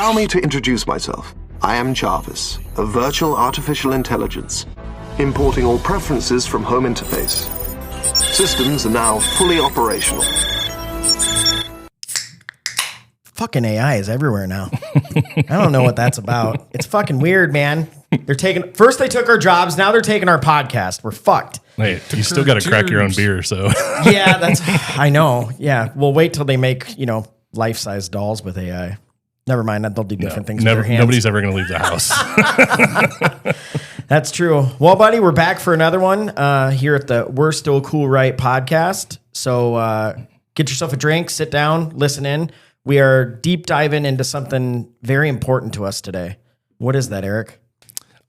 Allow me to introduce myself. I am Jarvis, a virtual artificial intelligence, importing all preferences from home interface. Systems are now fully operational. Fucking AI is everywhere now. I don't know what that's about. It's fucking weird, man. First they took our jobs, now they're taking our podcast. We're fucked. Hey, you still got to crack your own beer, so. Yeah, I know. Yeah, we'll wait till they make, life-size dolls with AI. Never mind that, they'll do different things with their hands. Nobody's ever going to leave the house. That's true. Well, buddy, we're back for another one here at the We're Still Cool Right podcast. So get yourself a drink, sit down, listen in. We are deep diving into something very important to us today. What is that, Erik?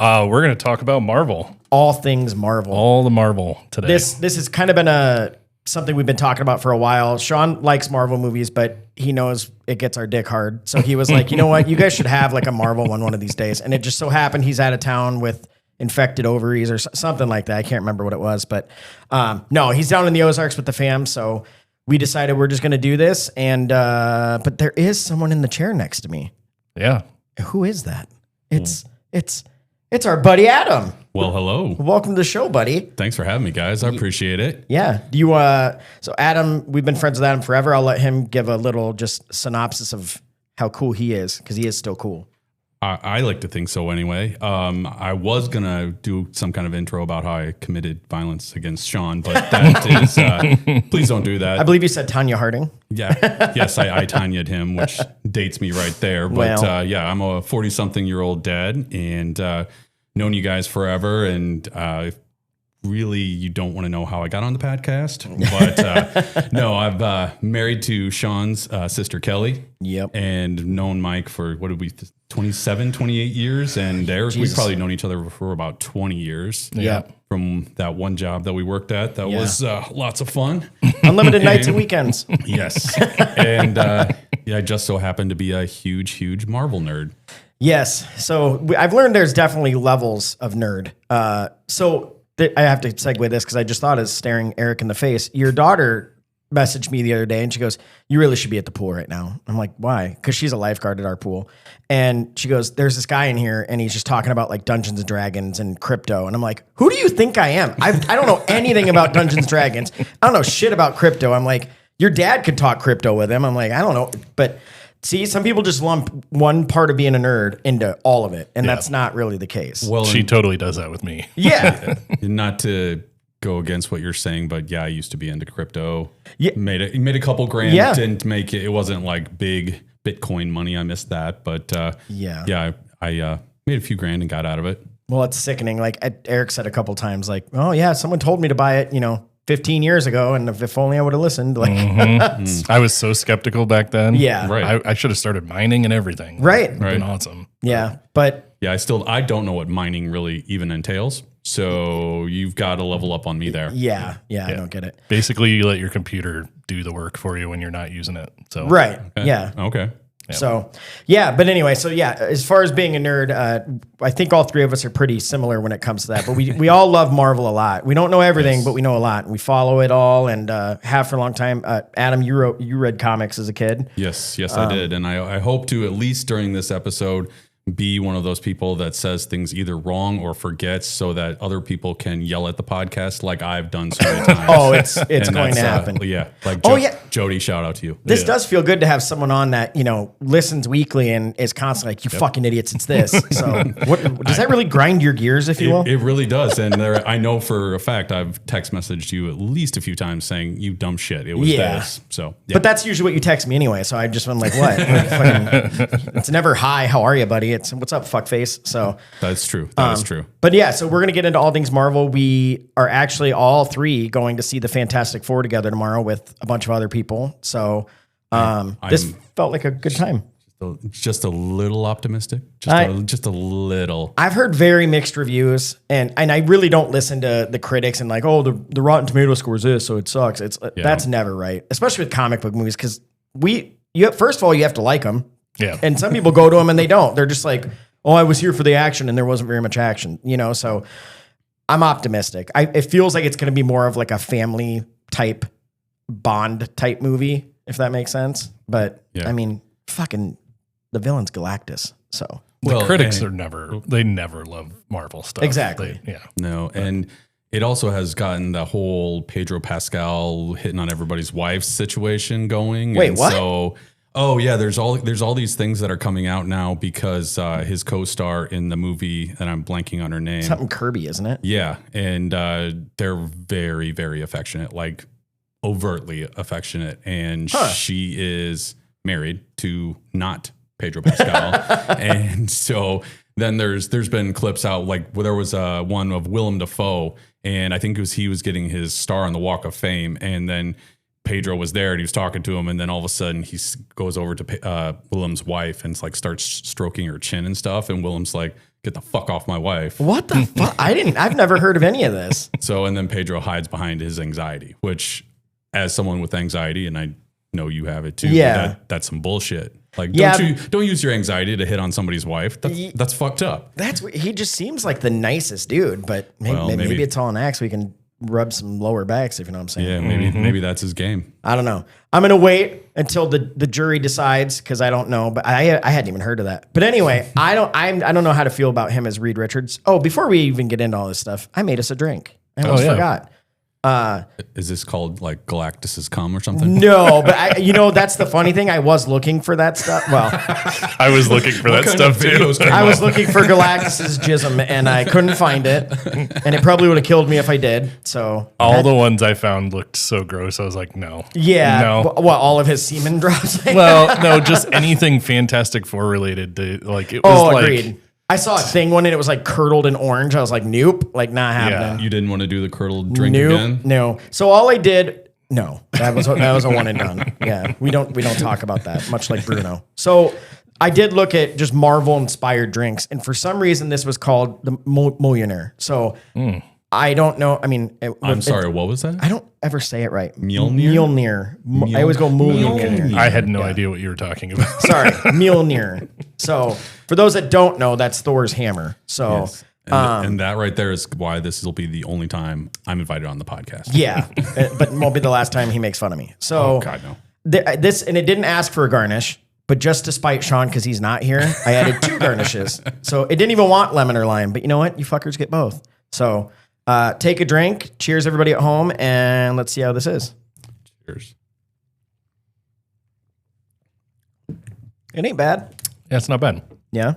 We're going to talk about Marvel. All things Marvel. All the Marvel today. This has kind of been something we've been talking about for a while. Sean likes Marvel movies, but he knows it gets our dick hard. So he was like, you know what? You guys should have like a Marvel one of these days. And it just so happened he's out of town with infected ovaries or something like that. I can't remember what it was, but no, he's down in the Ozarks with the fam. So we decided we're just going to do this. And but there is someone in the chair next to me. Yeah. Who is that? It's our buddy Adam. Well, hello. Welcome to the show, buddy. Thanks for having me, guys. I appreciate it. Yeah. So Adam, we've been friends with Adam forever. I'll let him give a little just synopsis of how cool he is, because he is still cool. I like to think so anyway. I was going to do some kind of intro about how I committed violence against Sean, but that is, please don't do that. I believe you said Tanya Harding. Yeah. Yes, I Tanya'd him, which dates me right there. But yeah, I'm a 40-something-year-old dad and known you guys forever. And really, you don't want to know how I got on the podcast. But no, I've married to Sean's sister, Kelly. Yep. And known Mike for, 28 years. And we've probably known each other for about 20 years. Yeah. From that one job that we worked at. That was lots of fun. Unlimited nights and weekends. Yes. And I just so happen to be a huge Marvel nerd. Yes. So I've learned there's definitely levels of nerd. I have to segue this because I just thought of staring Erik in the face. Your daughter messaged me the other day and she goes, "You really should be at the pool right now." I'm like, "Why?" Because she's a lifeguard at our pool. And she goes, "There's this guy in here and he's just talking about like Dungeons and Dragons and crypto." And I'm like, "Who do you think I am? I don't know anything about Dungeons and Dragons. I don't know shit about crypto." I'm like, "Your dad could talk crypto with him." I'm like, "I don't know." But see, some people just lump one part of being a nerd into all of it. And that's not really the case. Well, she totally does that with me. Yeah. Not to go against what you're saying, but yeah, I used to be into crypto. Yeah. Made a couple grand. Yeah. Didn't make it. It wasn't like big Bitcoin money. I missed that. But I made a few grand and got out of it. Well, it's sickening. Like Erik said a couple times, like, "Oh yeah, someone told me to buy it, 15 years ago. And if only I would have listened." Like, I was so skeptical back then. Yeah. Right. I should have started mining and everything. Right. It'd been awesome. Yeah. But Yeah, I don't know what mining really even entails. So you've got to level up on me there. yeah, I don't get it. Basically, you let your computer do the work for you when you're not using it. So Right. Okay. Yeah. Okay. Yeah. So, yeah. But anyway, as far as being a nerd, I think all three of us are pretty similar when it comes to that. But we all love Marvel a lot. We don't know everything, but we know a lot. We follow it all and have for a long time. Adam, you read comics as a kid. Yes, I did. And I hope to, at least during this episode, be one of those people that says things either wrong or forgets so that other people can yell at the podcast like I've done so many times. Oh, it's going to happen. Yeah. Like Jody, shout out to you. This does feel good to have someone on that, listens weekly and is constantly like, "You fucking idiots, it's this." So does that really grind your gears, if you will? It really does. And I know for a fact I've text messaged you at least a few times saying, "You dumb shit. It was this." So, yeah. But that's usually what you text me anyway. So I just been like, what? It's never, "Hi, how are you, buddy?" It's, "What's up, fuckface?" So that's true. That is true. But yeah, so we're going to get into all things Marvel. We are actually all three going to see the Fantastic Four together tomorrow with a bunch of other people. So this felt like a good time. Just a little optimistic. Just a little. I've heard very mixed reviews, and I really don't listen to the critics and like, "Oh, the Rotten Tomato score is this, so it sucks." That's never right, especially with comic book movies, because first of all, you have to like them. Yeah. And some people go to them and they don't. They're just like, "Oh, I was here for the action," and there wasn't very much action, So I'm optimistic. It feels like it's going to be more of like a family type Bond type movie, if that makes sense. But I mean, fucking the villain's Galactus. So The critics they never love Marvel stuff. Exactly. No, and it also has gotten the whole Pedro Pascal hitting on everybody's wife's situation going. Wait, and what? So, there's all these things that are coming out now because his co-star in the movie, and I'm blanking on her name. something Kirby, isn't it? Yeah, and they're very, very affectionate, like overtly affectionate, and she is married to not Pedro Pascal, and so then there's been clips out like there was one of Willem Dafoe, and I think he was getting his star on the Walk of Fame, and then Pedro was there and he was talking to him, and then all of a sudden he goes over to Willem's wife and like starts stroking her chin and stuff, and Willem's like, "Get the fuck off my wife." What the fuck? I've never heard of any of this. So, and then Pedro hides behind his anxiety, which, as someone with anxiety, and I know you have it too, that's some bullshit. Like, don't use your anxiety to hit on somebody's wife. That's fucked up. He just seems like the nicest dude, but maybe it's all an act so we can rub some lower backs, if you know what I'm saying. Yeah, maybe that's his game. I don't know. I'm gonna wait until the jury decides because I don't know. But I hadn't even heard of that. But anyway, I don't know how to feel about him as Reed Richards. Oh, before we even get into all this stuff, I made us a drink. I almost forgot. Is this called like Galactus's cum or something? No, but that's the funny thing. I was looking for that stuff. Well, I was looking for that stuff too. I was looking for Galactus's jism and I couldn't find it, and it probably would have killed me if I did. So all the ones I found looked so gross. I was like, no. Yeah. No. What, all of his semen drops? Well, no, just anything Fantastic Four related to like it was like. Agreed. I saw a thing one and it was like curdled in orange. I was like, nope, like not happening. You didn't want to do the curdled drink again? No. So all I did, that was a one and done. Yeah, we don't talk about that, much like Bruno. So I did look at just Marvel inspired drinks, and for some reason this was called the Millionaire. So I don't know. I mean, I'm sorry, what was that? I don't ever say it right. Mjolnir? I always go Mjolnir. I had no idea what you were talking about. Sorry, Mjolnir. So for those that don't know, that's Thor's hammer. So. Yes. And that right there is why this will be the only time I'm invited on the podcast. Yeah, but won't be the last time he makes fun of me. So, God, no. This, and it didn't ask for a garnish, but just to spite Sean because he's not here, I added 2 garnishes. So it didn't even want lemon or lime, but you know what? You fuckers get both. So take a drink. Cheers, everybody at home, and let's see how this is. Cheers. It ain't bad. Yeah, it's not bad. Yeah.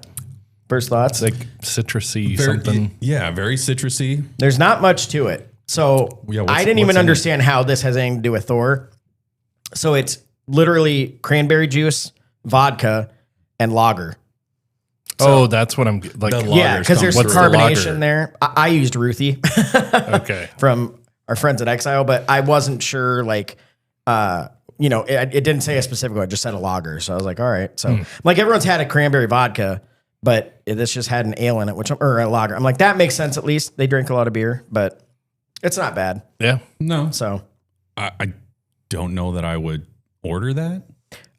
First thoughts? It's like citrusy something. Yeah, very citrusy. There's not much to it. So I didn't even understand how this has anything to do with Thor. So it's literally cranberry juice, vodka, and lager. So, that's what I'm like. Yeah, because there's carbonation there. I used Ruthie Okay. from our friends at Exile, but I wasn't sure, like, it didn't say a specific one. It just said a lager. So I was like, all right. So like everyone's had a cranberry vodka, but this just had an ale in it, or a lager. I'm like, that makes sense. At least they drink a lot of beer, but it's not bad. Yeah. No. So I don't know that I would order that.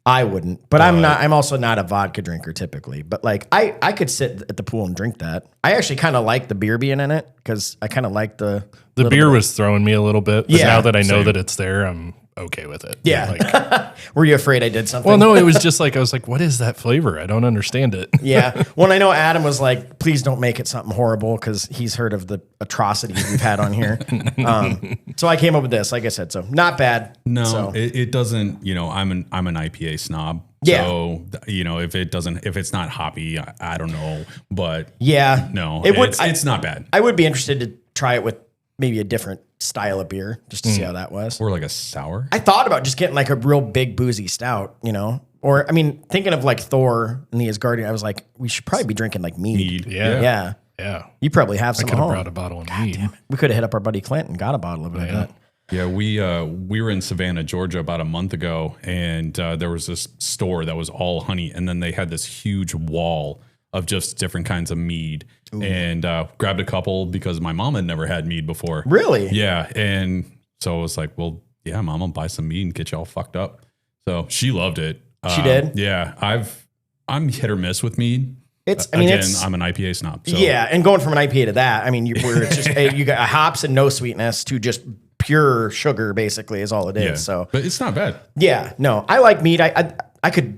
I wouldn't, but I'm also not a vodka drinker typically, but like I could sit at the pool and drink that. I actually kind of like the beer being in it because I kind of like the beer was throwing me a little bit. But now that I know same. that it's there, I'm okay with it. Yeah. Like, were you afraid I did something? well, no, it was just like, I was like, what is that flavor? I don't understand it. Yeah. Well, I know Adam was like, please don't make it something horrible because he's heard of the atrocities we've had on here. So I came up with this, like I said, so not bad. No, so. it doesn't, I'm an IPA snob. Yeah. So, if it's not hoppy, I don't know, but yeah, no, it's not bad. I would be interested to try it with maybe a different style of beer just to see how that was. Or like a sour. I thought about just getting like a real big boozy stout, or I mean, thinking of like Thor and the Asgardian, I was like, we should probably be drinking like mead. Yeah. Yeah. You probably have some I could at have home. brought a bottle of mead. We could have hit up our buddy Clint and got a bottle of it like that. Yeah, we were in Savannah, Georgia about a month ago, and there was this store that was all honey, and then they had this huge wall of just different kinds of mead. Ooh. And grabbed a couple because my mom had never had mead before. Really? Yeah, and so I was like, well, yeah, mom, I'll buy some mead and get you all fucked up. So she loved it. She did? Yeah, I'm hit or miss with mead. I'm an IPA snob. So. Yeah, and going from an IPA to that, I mean, it's just you got hops and no sweetness to just pure sugar, basically, is all it is. Yeah, so, but it's not bad. Yeah, no, I like mead.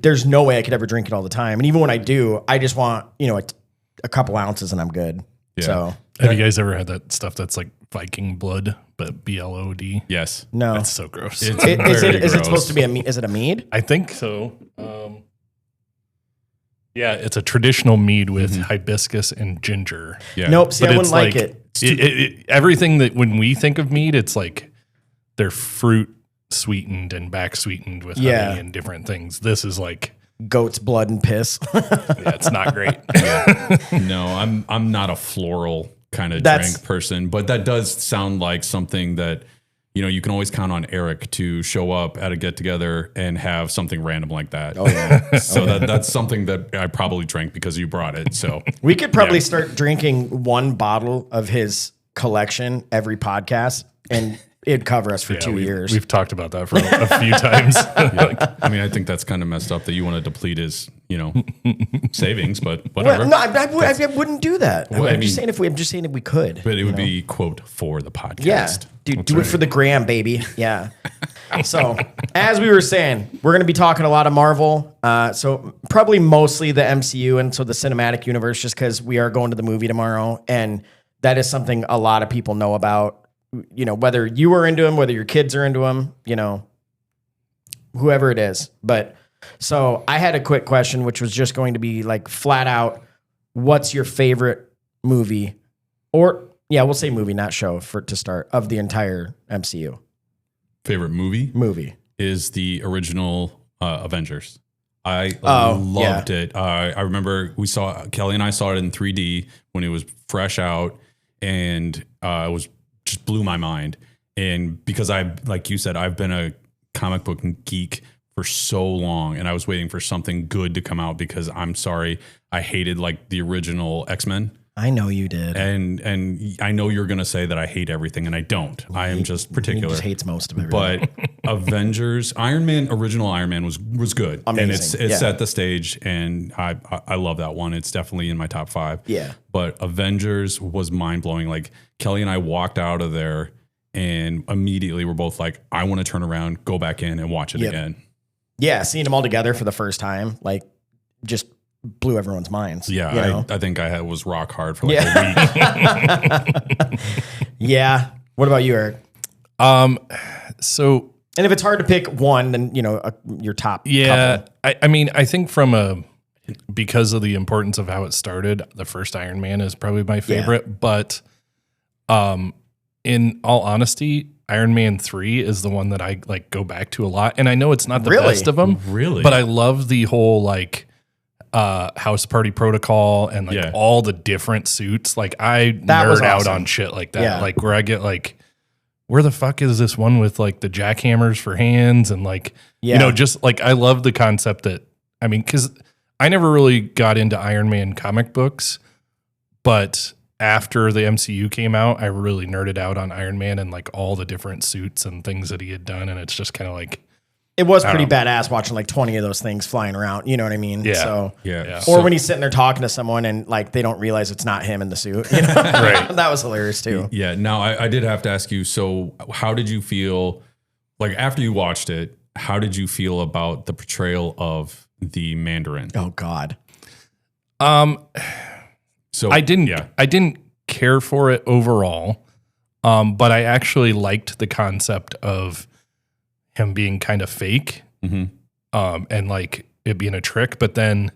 there's no way I could ever drink it all the time. And even when I do, I just want, a couple ounces and I'm good. Yeah. So have you guys ever had that stuff that's like Viking blood, but BLOD? Yes. No. That's so gross. Is it supposed to be is it a mead? I think so. Yeah, it's a traditional mead with hibiscus and ginger. Yeah. Nope. See, I wouldn't like it. Everything that when we think of mead, it's like they're fruit sweetened and back sweetened with honey and different things. This is like goat's blood and piss. Yeah, it's not great. No, I'm not a floral kind of drink person, but that does sound like something that you can always count on Erik to show up at a get together and have something random like that. Oh yeah. So that's something that I probably drank because you brought it. So we could probably start drinking one bottle of his collection every podcast, and it'd cover us for 2 years. We've talked about that for a few times. I mean, I think that's kind of messed up that you want to deplete his, savings, but whatever. Well, no, I wouldn't do that. Well, I'm just saying if we could. But it would be, quote, for the podcast. Yeah. Dude, do it for the gram, baby. Yeah. So, as we were saying, we're going to be talking a lot of Marvel. So, probably mostly the MCU and so the cinematic universe, just because we are going to the movie tomorrow. And that is something a lot of people know about. Whether you are into them, whether your kids are into them, whoever it is. But so I had a quick question, which was just going to be like flat out, what's your favorite movie? Or we'll say movie, not show to start, of the entire MCU. Favorite movie? Movie. Is the original Avengers. I loved it. I remember Kelly and I saw it in 3D when it was fresh out, and it was just blew my mind. And because like you said, I've been a comic book geek for so long, and I was waiting for something good to come out because I'm sorry, I hated like the original X-Men. I know you did. And I know you're going to say that I hate everything, and I don't. I am just particular. He just hates most of everything. But Avengers, original Iron Man was good. Amazing. And it set the stage, and I love that one. It's definitely in my top 5. Yeah. But Avengers was mind-blowing. Like, Kelly and I walked out of there, and immediately we're both like, I want to turn around, go back in, and watch it again. Yeah, seeing them all together for the first time, like, just blew everyone's minds. Yeah, I think I was rock hard for like a week. Yeah. What about you, Erik? So, and if it's hard to pick one, then your top. Yeah, I think because of the importance of how it started, the first Iron Man is probably my favorite. Yeah. But, in all honesty, Iron Man 3 is the one that I like go back to a lot, and I know it's not the best of them, but I love the whole like. House Party Protocol and like all the different suits. Like I nerd out on shit like that. Like where I get like, where the fuck is this one with like the jackhammers for hands and like, just like I love the concept that because I never really got into Iron Man comic books, but after the MCU came out, I really nerded out on Iron Man and like all the different suits and things that he had done, and it's just kind of like. It was pretty badass watching like 20 of those things flying around. You know what I mean? Yeah. So, yeah. Or when he's sitting there talking to someone and like they don't realize it's not him in the suit. Right. That was hilarious too. Yeah. Now I did have to ask you. So how did you feel like after you watched it? How did you feel about the portrayal of the Mandarin? Oh God. So I didn't care for it overall. But I actually liked the concept of him being kind of fake, and like it being a trick. But then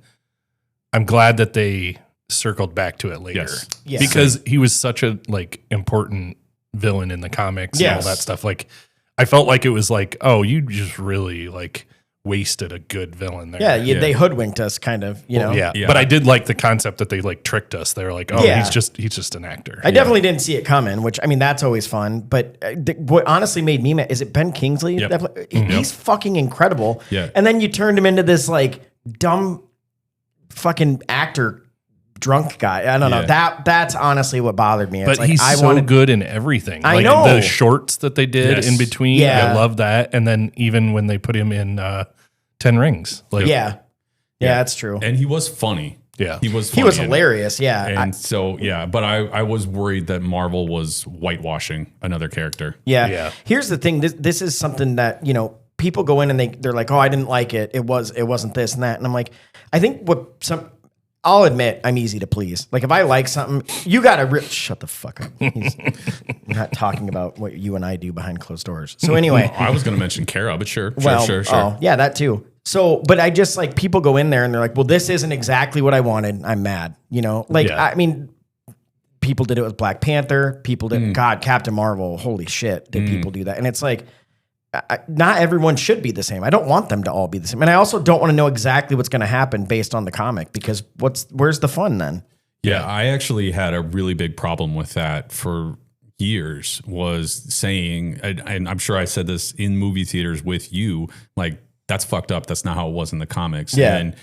I'm glad that they circled back to it later, because he was such a like important villain in the comics and all that stuff. Like I felt like it was like, oh, you just really like wasted a good villain there. Yeah, they hoodwinked us, kind of, you know. Yeah, but I did like the concept that they like tricked us. They were like, oh, he's just an actor. I definitely didn't see it coming, which I mean that's always fun. But what honestly made me mad is it Ben Kingsley? Yep. He's fucking incredible. Yeah, and then you turned him into this like dumb fucking actor. Drunk guy. I don't know. That's honestly what bothered me. It's but like, he's so good in everything. I like know. The shorts that they did in between. Yeah. I love that. And then even when they put him in 10 Rings. Like, yeah, that's true. And he was funny. Yeah. He was hilarious. Yeah. And but I was worried that Marvel was whitewashing another character. Yeah. Here's the thing. This is something that, you know, people go in and they're like, oh, I didn't like it. It wasn't this and that. And I'm like, I think I'll admit I'm easy to please. Like if I like something, you gotta shut the fuck up. I'm not talking about what you and I do behind closed doors. So anyway, I was going to mention Kara, but sure. Oh yeah, that too. So, but I just like people go in there and they're like, well, this isn't exactly what I wanted. I'm mad. I mean, people did it with Black Panther. People did, God, Captain Marvel. Holy shit, did people do that? And it's like, not everyone should be the same. I don't want them to all be the same. And I also don't want to know exactly what's going to happen based on the comic because where's the fun then? Yeah, I actually had a really big problem with that for years was saying, and I'm sure I said this in movie theaters with you, like, that's fucked up. That's not how it was in the comics. Yeah. And,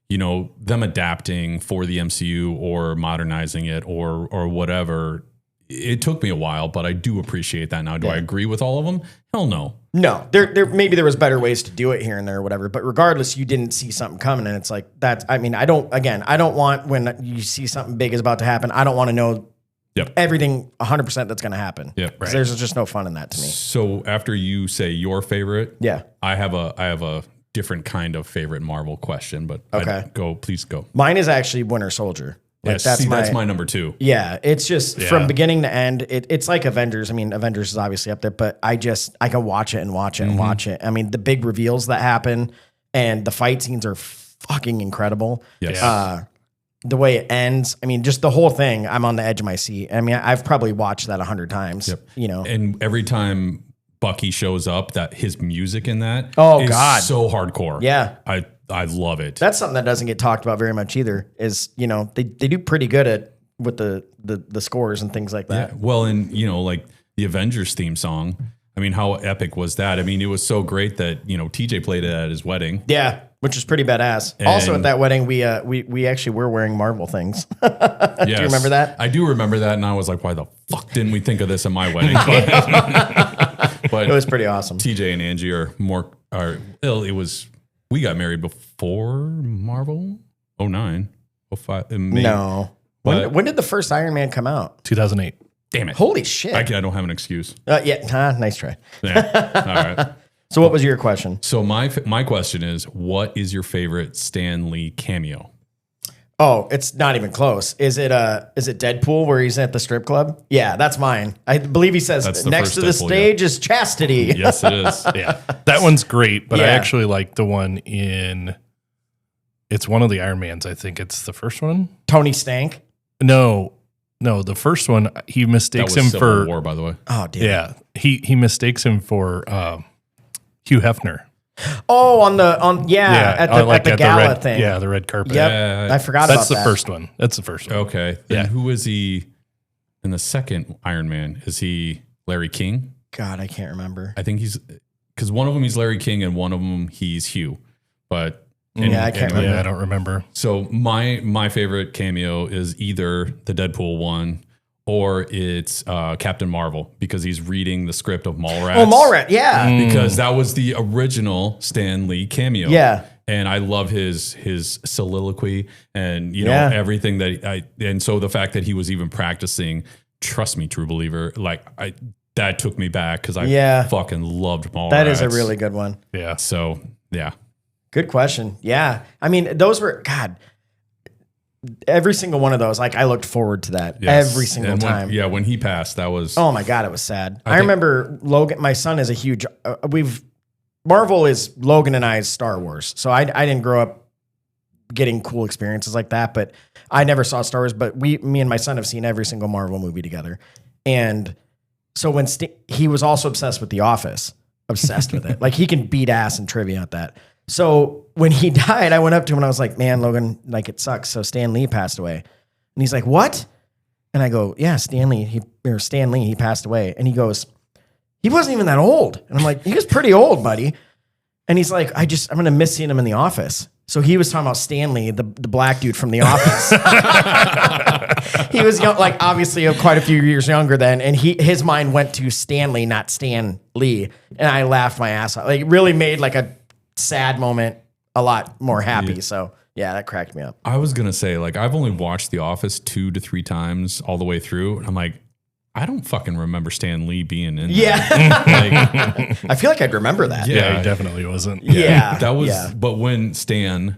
them adapting for the MCU or modernizing it or whatever, it took me a while, but I do appreciate that now. Do I agree with all of them? Hell no. No, maybe there was better ways to do it here and there or whatever, but regardless, you didn't see something coming and it's like, I don't want when you see something big is about to happen, I don't want to know everything 100% that's going to happen. Yeah. Right. There's just no fun in that to me. So after you say your favorite, I have a different kind of favorite Marvel question, but okay. Please go. Mine is actually Winter Soldier. Like that's my number 2. Yeah, it's just from beginning to end. It's like Avengers. I mean, Avengers is obviously up there, but I can watch it and watch it and watch it. I mean, the big reveals that happen and the fight scenes are fucking incredible. Yes. The way it ends. I mean, just the whole thing. I'm on the edge of my seat. I mean, I've probably watched that 100 times. Yep. And every time Bucky shows up, that his music in that is so hardcore. Yeah. I love it. That's something that doesn't get talked about very much either. Is they do pretty good with the scores and things like that. Yeah. Well, and like the Avengers theme song. I mean, how epic was that? I mean, it was so great that TJ played it at his wedding. Yeah, which is pretty badass. And also at that wedding, we actually were wearing Marvel things. Yes, do you remember that? I do remember that, and I was like, why the fuck didn't we think of this at my wedding? But it was pretty awesome. TJ and Angie we got married before Marvel, 09, 05. No. When did the first Iron Man come out? 2008. Damn it. Holy shit. I don't have an excuse. Nice try. Yeah. All right. So what was your question? So my question is, what is your favorite Stan Lee cameo? Oh, it's not even close. Is it Deadpool where he's at the strip club? Yeah, that's mine. I believe he says next to the stage is chastity. Yes, it is. Yeah. That one's great, but I actually like the one it's one of the Iron Mans. I think it's the first one. Tony Stank? No, the first one, he mistakes him Civil for War, by the way. Oh, damn. Yeah. He mistakes him for Hugh Hefner. Oh, at the gala thing. Yeah, the red carpet. Yep. I forgot about that. That's the first one. That's the first one. Okay. Then who is he in the second Iron Man? Is he Larry King? God, I can't remember. I think because one of them he's Larry King and one of them he's Hugh. But I can't remember. Yeah, I don't remember. So my favorite cameo is either the Deadpool one or it's Captain Marvel because he's reading the script of Mallrats. Oh, Mallrats, yeah. Because that was the original Stan Lee cameo. Yeah. And I love his soliloquy and everything and so the fact that he was even practicing, trust me, true believer, that took me back because I fucking loved Mallrats. That is a really good one. Yeah. So yeah. Good question. Yeah. I mean, those were every single one of those, I looked forward to that every single time. When he passed, that was... Oh my God, it was sad. I remember Logan, my son is a huge... Marvel is Logan and I's Star Wars. So I didn't grow up getting cool experiences like that, but I never saw Star Wars, but me and my son have seen every single Marvel movie together. And so when he was also obsessed with The Office, obsessed with it. He can beat ass in trivia at that. So when he died, I went up to him and I was like, man, Logan, it sucks. So Stan Lee passed away. And he's like, what? And I go, yeah, Stan Lee, he passed away. And he goes, he wasn't even that old. And I'm like, he was pretty old, buddy. And he's like, I'm going to miss seeing him in The Office. So he was talking about Stanley, the black dude from The Office. He was young, obviously quite a few years younger then. And his mind went to Stanley, not Stan Lee. And I laughed my ass off. It really made a sad moment a lot more happy. So yeah, that cracked me up. I was going to say, I've only watched The Office 2 to 3 times all the way through. And I'm like, I don't fucking remember Stan Lee being in that. I feel like I'd remember that. Yeah, he definitely wasn't. Yeah. That was, but when Stan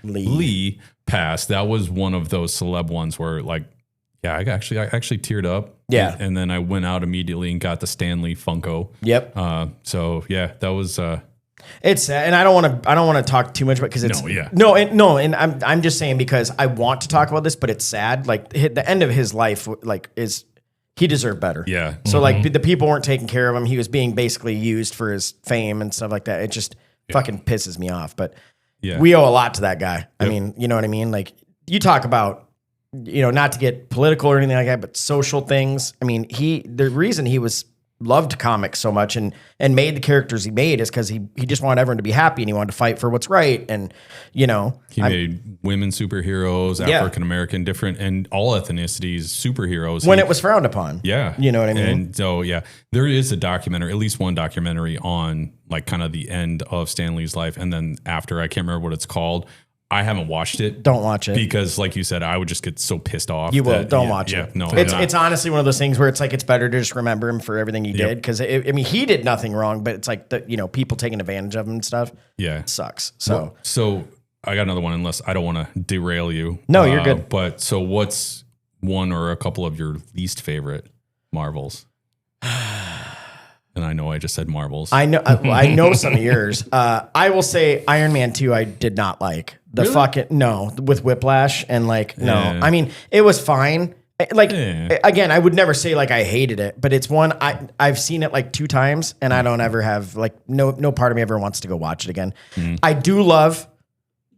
Lee passed, that was one of those celeb ones where like, yeah, I actually teared up. Yeah. And then I went out immediately and got the Stan Lee Funko. Yep. So yeah, that was, it's sad, and I don't want to talk too much about because it's and I'm just saying because I want to talk about this, but it's sad. Like the end of his life, like he deserved better. Yeah. So like the people weren't taking care of him. He was being basically used for his fame and stuff like that. It just fucking pisses me off. But we owe a lot to that guy. Yep. I mean, you know what I mean? Like you talk about, not to get political or anything like that, but social things. I mean, the reason he loved comics so much and made the characters he made is because he just wanted everyone to be happy and he wanted to fight for what's right. And, he made women superheroes, African American, different, and all ethnicities superheroes. When it was frowned upon. Yeah. You know what I mean? And so, there is a documentary, at least one documentary on like kind of the end of Stan Lee's life. And then after, I can't remember what it's called. I haven't watched it. Don't watch it. Because like you said, I would just get so pissed off. You will. Don't watch it. No, it's honestly one of those things where it's like, it's better to just remember him for everything he did. Cause he did nothing wrong, but it's like people taking advantage of him and stuff. Yeah. It sucks. So, so I got another one, unless I don't want to derail you. No, you're good. But so what's one or a couple of your least favorite Marvels? And I know I just said Marvels. I know some of yours. I will say Iron Man 2 I did not like. With Whiplash and no. I mean, it was fine. Again, I would never say like I hated it, but it's one I've seen it like 2 times and I don't ever have no part of me ever wants to go watch it again. I do love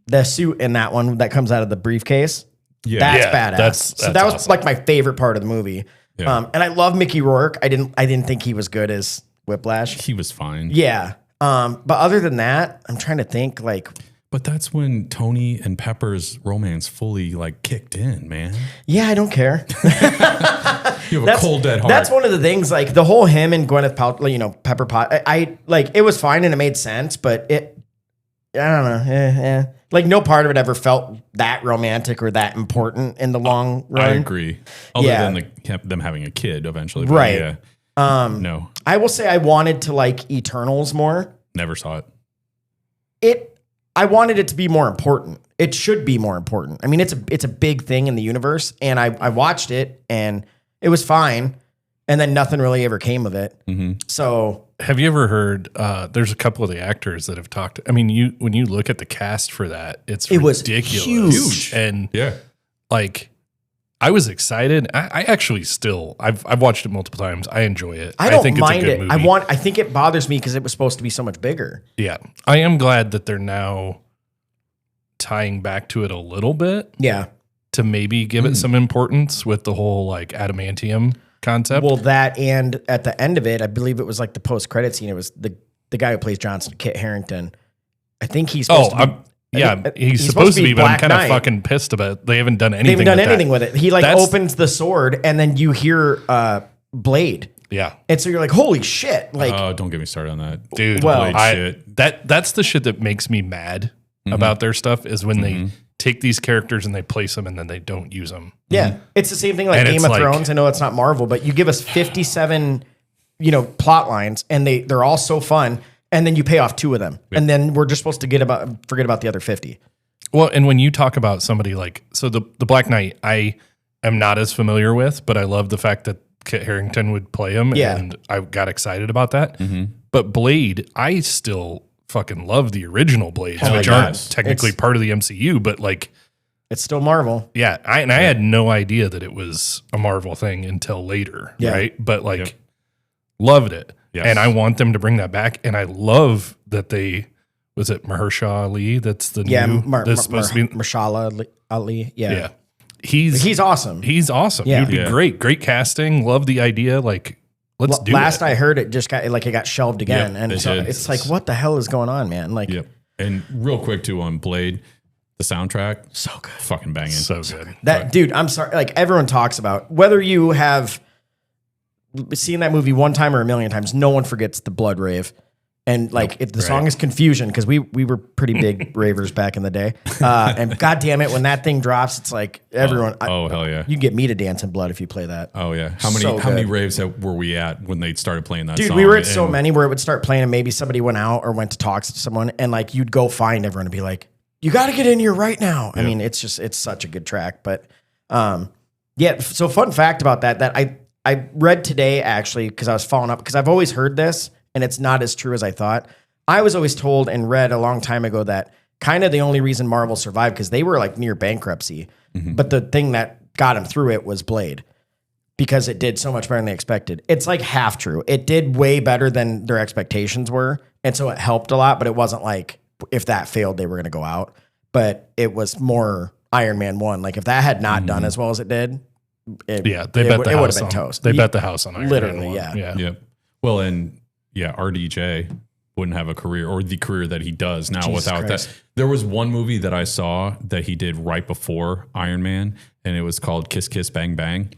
the suit in that one that comes out of the briefcase. Yeah. That's badass. So that was awesome. Like my favorite part of the movie. Yeah. And I love Mickey Rourke. I didn't think he was good as Whiplash. He was fine. Yeah. But other than that, I'm trying to think But that's when Tony and Pepper's romance fully kicked in, man. Yeah, I don't care. You have a cold dead heart. That's one of the things. The whole him and Gwyneth Paltrow, Pepper Pot. I it was fine and it made sense, but I don't know. No part of it ever felt that romantic or that important in the long run. I agree. Other than them having a kid eventually, right? Yeah. No. I will say I wanted to like Eternals more. Never saw it. I wanted it to be more important. It should be more important. I mean, it's a big thing in the universe, and I watched it, and it was fine, and then nothing really ever came of it. Mm-hmm. So, have you ever heard? There's a couple of the actors that have talked. I mean, when you look at the cast for that, it was ridiculous, huge. And I was excited. I actually I've watched it multiple times. I enjoy it. I don't think mind it's a it. good movie. I think it bothers me because it was supposed to be so much bigger. Yeah, I am glad that they're now tying back to it a little bit. Yeah, to maybe give it some importance with the whole adamantium concept. Well, that and at the end of it, I believe it was the post-credit scene. It was the guy who plays Johnson, Kit Harington. I think he's supposed to be. He's supposed to be, but I'm kind of fucking pissed about they haven't done anything. They haven't done anything with it. He opens the sword and then you hear Blade. Yeah. And so you're like, holy shit. Don't get me started on that. Dude, shit. That's the shit that makes me mad about their stuff is when they take these characters and they place them and then they don't use them. Yeah. It's the same thing Game of Thrones. I know it's not Marvel, but you give us 57, plot lines and they're all so fun. And then you pay off 2 of them. Yep. And then we're just supposed to forget about the other 50. Well, and when you talk about somebody the Black Knight, I am not as familiar with, but I love the fact that Kit Harington would play him. Yeah. And I got excited about that. Mm-hmm. But Blade, I still fucking love the original Blades, which aren't technically part of the MCU, but it's still Marvel. Yeah. I had no idea that it was a Marvel thing until later. Yeah. Right. But loved it. Yes. And I want them to bring that back. And I love that was it Mahershala Ali? That's the new, that's supposed to be Mahershala Ali. Yeah. He's awesome. He's awesome. Yeah. He'd be great. Great casting. Love the idea. Let's do it. Last I heard it just got it got shelved again. And so it's what the hell is going on, man? And real quick too on Blade, the soundtrack. So good. Fucking banging. So good. Dude, I'm sorry. Everyone talks about whether you have seen that movie one time or a million times, no one forgets the Blood Rave. And like the song is Confusion because we were pretty big ravers back in the day. And God damn it, when that thing drops, it's like everyone. Hell yeah! You get me to dance in blood if you play that. Oh yeah. How many raves were we at when they started playing that? Dude, song? we were at so many where it would start playing and maybe somebody went out or went to talk to someone and like you'd go find everyone and be like, you got to get in here right now. I mean, it's such a good track. But yeah. So fun fact about that I read today actually because I was following up because I've always heard this. And it's not as true as I thought. I was always told and read a long time ago that kind of the only reason Marvel survived because they were like near bankruptcy. Mm-hmm. But the thing that got them through it was Blade because it did so much better than they expected. It's like half true. It did way better than their expectations were. And so it helped a lot, but it wasn't like if that failed, they were going to go out. But it was more Iron Man 1. Like if that had not done as well as it did, they bet the house would have been toast. They bet the house on Iron literally, Man 1. Yeah. Well, and RDJ wouldn't have a career or the career that he does now without that. There was one movie that I saw that he did right before Iron Man, and it was called Kiss Kiss Bang Bang.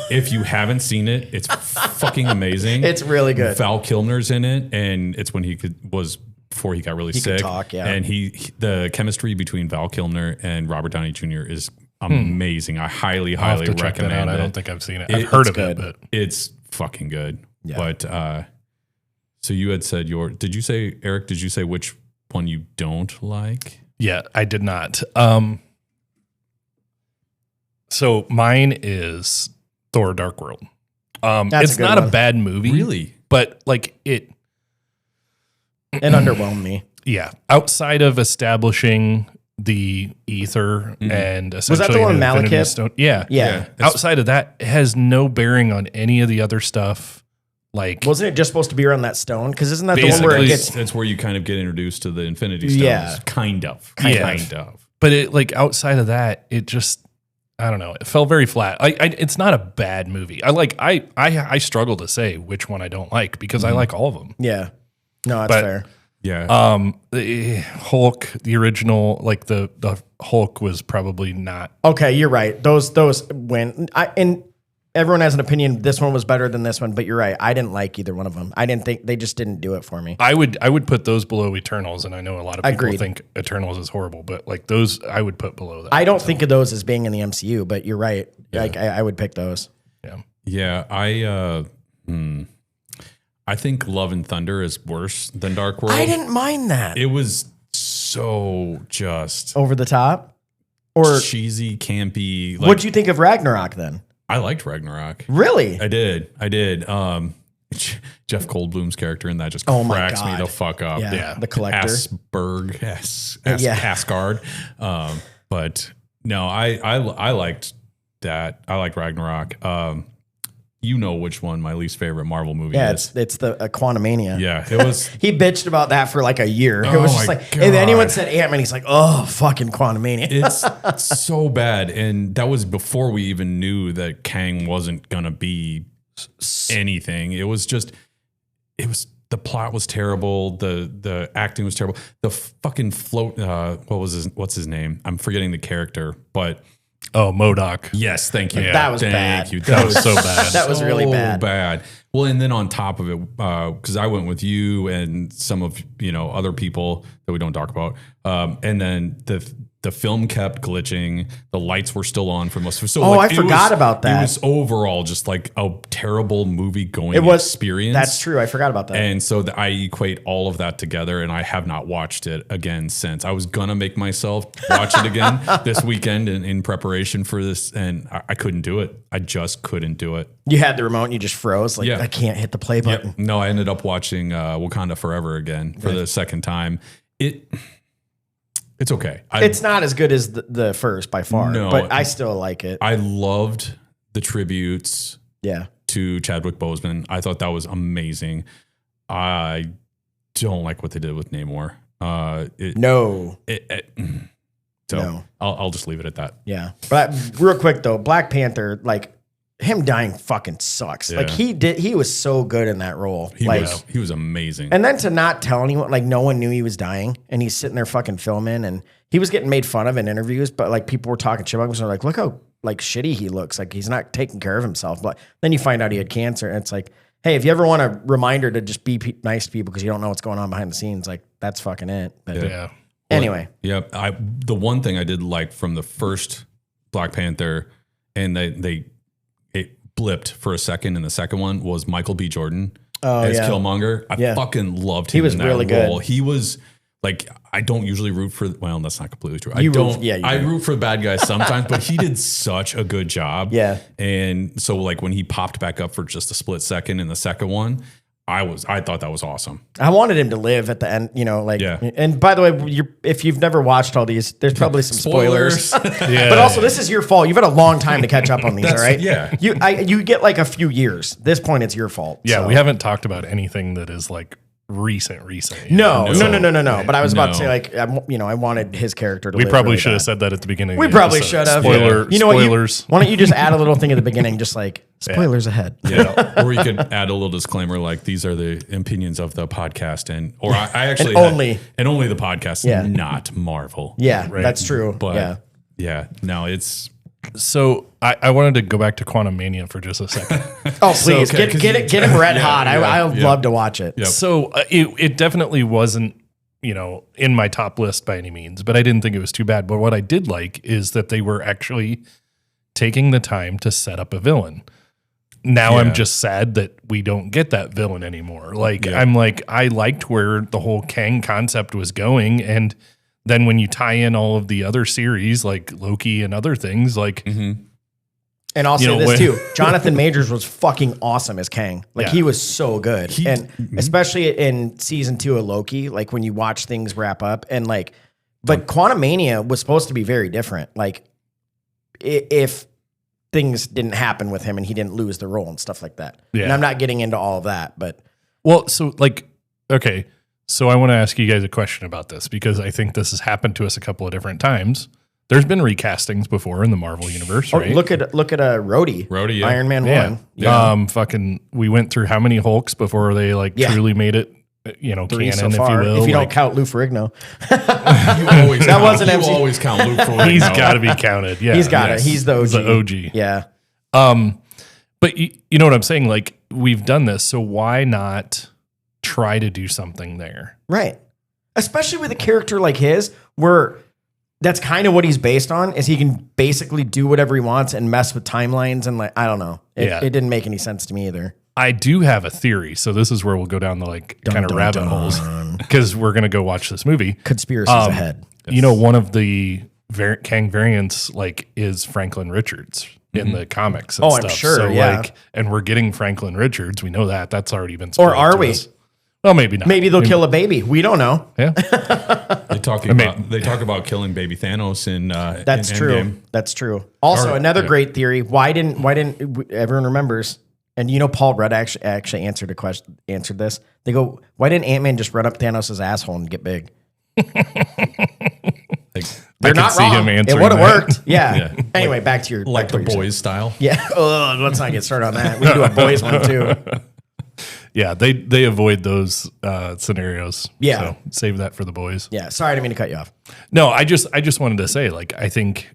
If you haven't seen it, it's fucking amazing. It's really good. Val Kilmer's in it, and it's when before he got really sick. Could talk, yeah. And the chemistry between Val Kilmer and Robert Downey Jr. is amazing. I highly recommend it. I don't think I've seen it. I've heard of it, but it's fucking good. Yeah. But so you had said did you say, Eric, did you say which one you don't like? Yeah, I did not. So mine is Thor Dark World. It's not a bad movie. Really? But like it underwhelmed me. Yeah. Outside of establishing the ether and essentially was that the one with Infinity Malekith? Stone. Yeah. Outside of that, it has no bearing on any of the other stuff. Like, wasn't it just supposed to be around that stone? Because isn't that the one where it gets? That's where you kind of get introduced to the Infinity Stones. Yeah, kind of. But it like outside of that, it just I don't know. It fell very flat. It's not a bad movie. I struggle to say which one I don't like because I like all of them. Yeah, no, that's fair. Yeah. The Hulk, the original, like the Hulk was probably not. Okay, you're right. Those win. And everyone has an opinion. This one was better than this one, but you're right. I didn't like either one of them. I didn't think they just didn't do it for me. I would put those below Eternals, and I know a lot of people think Eternals is horrible, but like those, I would put below that. I don't think of those as being in the MCU, but you're right. Yeah. Like I would pick those. Yeah. I think Love and Thunder is worse than Dark World. I didn't mind that. It was so just over the top or cheesy, campy. What'd you think of Ragnarok then? I liked Ragnarok. Really? I did. Jeff Goldblum's character in that just cracks me the fuck up. Yeah. The collector. Asgard. But no, I liked that. I liked Ragnarok. You know which one my least favorite Marvel movie is. It's the Quantumania. Yeah, it was. He bitched about that for like a year. It was just like, if anyone said Ant-Man, he's like, oh, fucking Quantumania. It's so bad. And that was before we even knew that Kang wasn't going to be anything. It was the plot was terrible. The acting was terrible. The fucking float, what's his name? I'm forgetting the character, but. Oh, MODOK. Yes, thank you. Yeah. That was bad. That was so bad. That was really bad. Well, and then on top of it, because I went with you and some of other people that we don't talk about, and then the film kept glitching. The lights were still on for most of it. So I forgot about that. It was overall just like a terrible movie going experience. That's true. I forgot about that. And so I equate all of that together, and I have not watched it again since. I was gonna make myself watch it again this weekend in preparation for this, and I couldn't do it. I just couldn't do it. You had the remote and you just froze. Like, I can't hit the play button. No, I ended up watching Wakanda Forever again for the second time. It's okay. It's not as good as the first by far, but I still like it. I loved the tributes to Chadwick Boseman. I thought that was amazing. I don't like what they did with Namor. So I'll just leave it at that. Yeah. But real quick though, Black Panther, like him dying fucking sucks. Yeah. Like he was so good in that role. He was amazing. And then to not tell anyone, like no one knew he was dying and he's sitting there fucking filming and he was getting made fun of in interviews, but like people were talking shit about him. So they're like, look how like shitty he looks. Like he's not taking care of himself. But then you find out he had cancer and it's like, hey, if you ever want a reminder to just be nice to people because you don't know what's going on behind the scenes, like that's fucking it. But Yeah. anyway. Yeah. The one thing I did like from the first Black Panther, and it blipped for a second in the second one, was Michael B. Jordan as Killmonger. I fucking loved him. He was in that really role. good. He was like, I don't usually root for, well, that's not completely true. You I root for the bad guys sometimes, but he did such a good job. Yeah. And so like when he popped back up for just a split second in the second one, I thought that was awesome. I wanted him to live at the end, and by the way, if you've never watched all these, there's probably some spoilers. But also, this is your fault. You've had a long time to catch up on these, all right? Yeah. You get like a few years. At this point, it's your fault. Yeah, so. we haven't talked about anything that is like recent. No. But I was about to say, like, I wanted his character to We live probably really should have bad. said that at the beginning. We probably should have. Spoilers. Why don't you just add a little thing at the beginning, just like spoilers ahead. Yeah. Or you could add a little disclaimer like these are the opinions of the podcast or I actually and only the podcast, not Marvel. Yeah, that's true. But no, it's so I wanted to go back to Quantum Mania for just a second. Oh, please get him red hot. I would love to watch it. Yep. So it definitely wasn't, in my top list by any means, but I didn't think it was too bad. But what I did like is that they were actually taking the time to set up a villain. Now I'm just sad that we don't get that villain anymore. I'm like, I liked where the whole Kang concept was going. And then when you tie in all of the other series like Loki and other things, like, and also this too, Jonathan Majors was fucking awesome as Kang. Like he was so good. Especially in season 2 of Loki, like when you watch things wrap up and like, but Quantum Mania was supposed to be very different. Like if things didn't happen with him and he didn't lose the role and stuff like that. Yeah. And I'm not getting into all of that, but. Well, so like, okay. So I want to ask you guys a question about this because I think this has happened to us a couple of different times. There's been recastings before in the Marvel universe, right? Look at Rhodey, Iron Man 1. Yeah. We went through how many Hulks before they truly made it, canon, so far, if you will. If you don't count Lou Ferrigno. You always count Lou Ferrigno. He's got to be counted. Yeah. He's got it. He's the OG. The OG. Yeah. But you know what I'm saying? Like we've done this, so why not try to do something there? Right. Especially with a character like his, where that's kind of what he's based on, is he can basically do whatever he wants and mess with timelines and I don't know. It didn't make any sense to me either. I do have a theory. So this is where we'll go down the kind of rabbit holes because we're going to go watch this movie. Conspiracies ahead. Yes. One of the Kang variants is Franklin Richards in the comics and stuff. I'm sure. So and we're getting Franklin Richards. We know that. That's already been spoiled. Or are we? Us. Well, maybe not. Maybe they'll kill a baby. We don't know. Yeah. They talk about killing baby Thanos in That's in true. Endgame. That's true. Also, another great theory. Why didn't everyone remembers? And Paul Rudd actually answered this. They go, why didn't Ant-Man just run up Thanos' asshole and get big? They're not wrong. It would have worked. Yeah. Anyway, back to your the boys style. Yeah. Let's not get started on that. We can do a boys one too. Yeah, they avoid those scenarios. Yeah. So save that for the boys. Yeah. Sorry, I didn't mean to cut you off. No, I just wanted to say, I think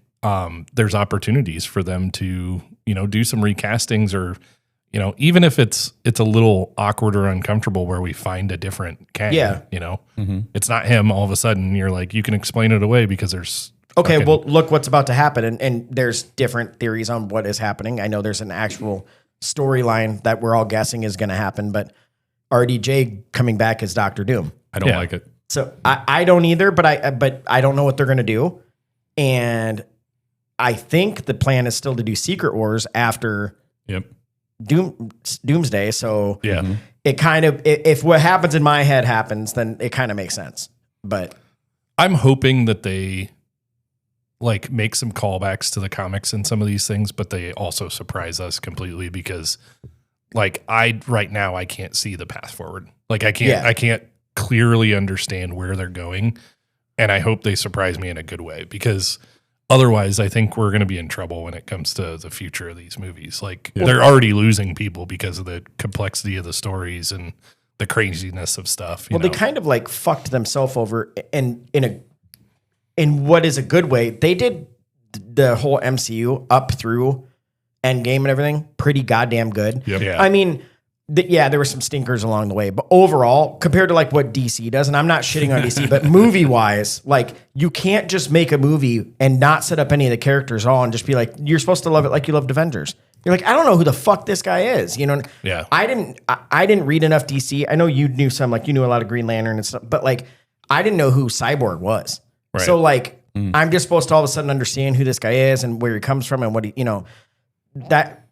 there's opportunities for them to, do some recastings or, even if it's a little awkward or uncomfortable where we find a different Kang. Yeah. It's not him all of a sudden. You're like, you can explain it away because there's. Okay, well, look what's about to happen. And there's different theories on what is happening. I know there's an actual storyline that we're all guessing is going to happen, but RDJ coming back as Doctor Doom. I don't like it. So I don't either, but I don't know what they're going to do. And I think the plan is still to do Secret Wars after Doomsday. So it kind of, if what happens in my head happens, then it kind of makes sense. But I'm hoping that they make some callbacks to the comics in some of these things, but they also surprise us completely because right now I can't see the path forward. I can't clearly understand where they're going. And I hope they surprise me in a good way because otherwise I think we're going to be in trouble when it comes to the future of these movies. They're already losing people because of the complexity of the stories and the craziness of stuff. They kind of fucked themselves over in what is a good way. They did the whole MCU up through Endgame and everything pretty goddamn good. Yep. Yeah. I mean, there were some stinkers along the way, but overall, compared to like what DC does, and I'm not shitting on DC, but movie wise, like you can't just make a movie and not set up any of the characters at all and just be like, you're supposed to love it like you loved Avengers. You're like, I don't know who the fuck this guy is. You know? Yeah. I didn't read enough DC. I know you knew some, like you knew a lot of Green Lantern and stuff, but like I didn't know who Cyborg was. Right. So like I'm just supposed to all of a sudden understand who this guy is and where he comes from and what he, that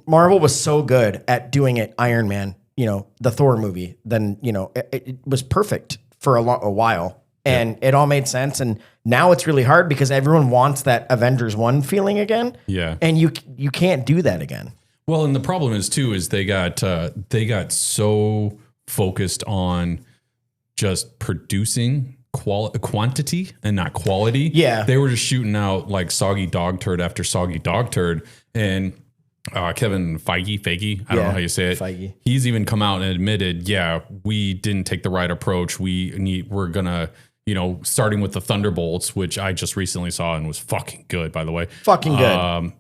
Marvel was so good at doing it. Iron Man, the Thor movie, then, it was perfect for a while and it all made sense. And now it's really hard because everyone wants that Avengers 1 feeling again. Yeah. And you can't do that again. Well, and the problem is too, is they got so focused on just producing quantity and not quality. Yeah. They were just shooting out like soggy dog turd after soggy dog turd. And Kevin Feige, I don't know how you say it. Feige. He's even come out and admitted, we didn't take the right approach. We're gonna, starting with the Thunderbolts, which I just recently saw and was fucking good, by the way. Fucking good.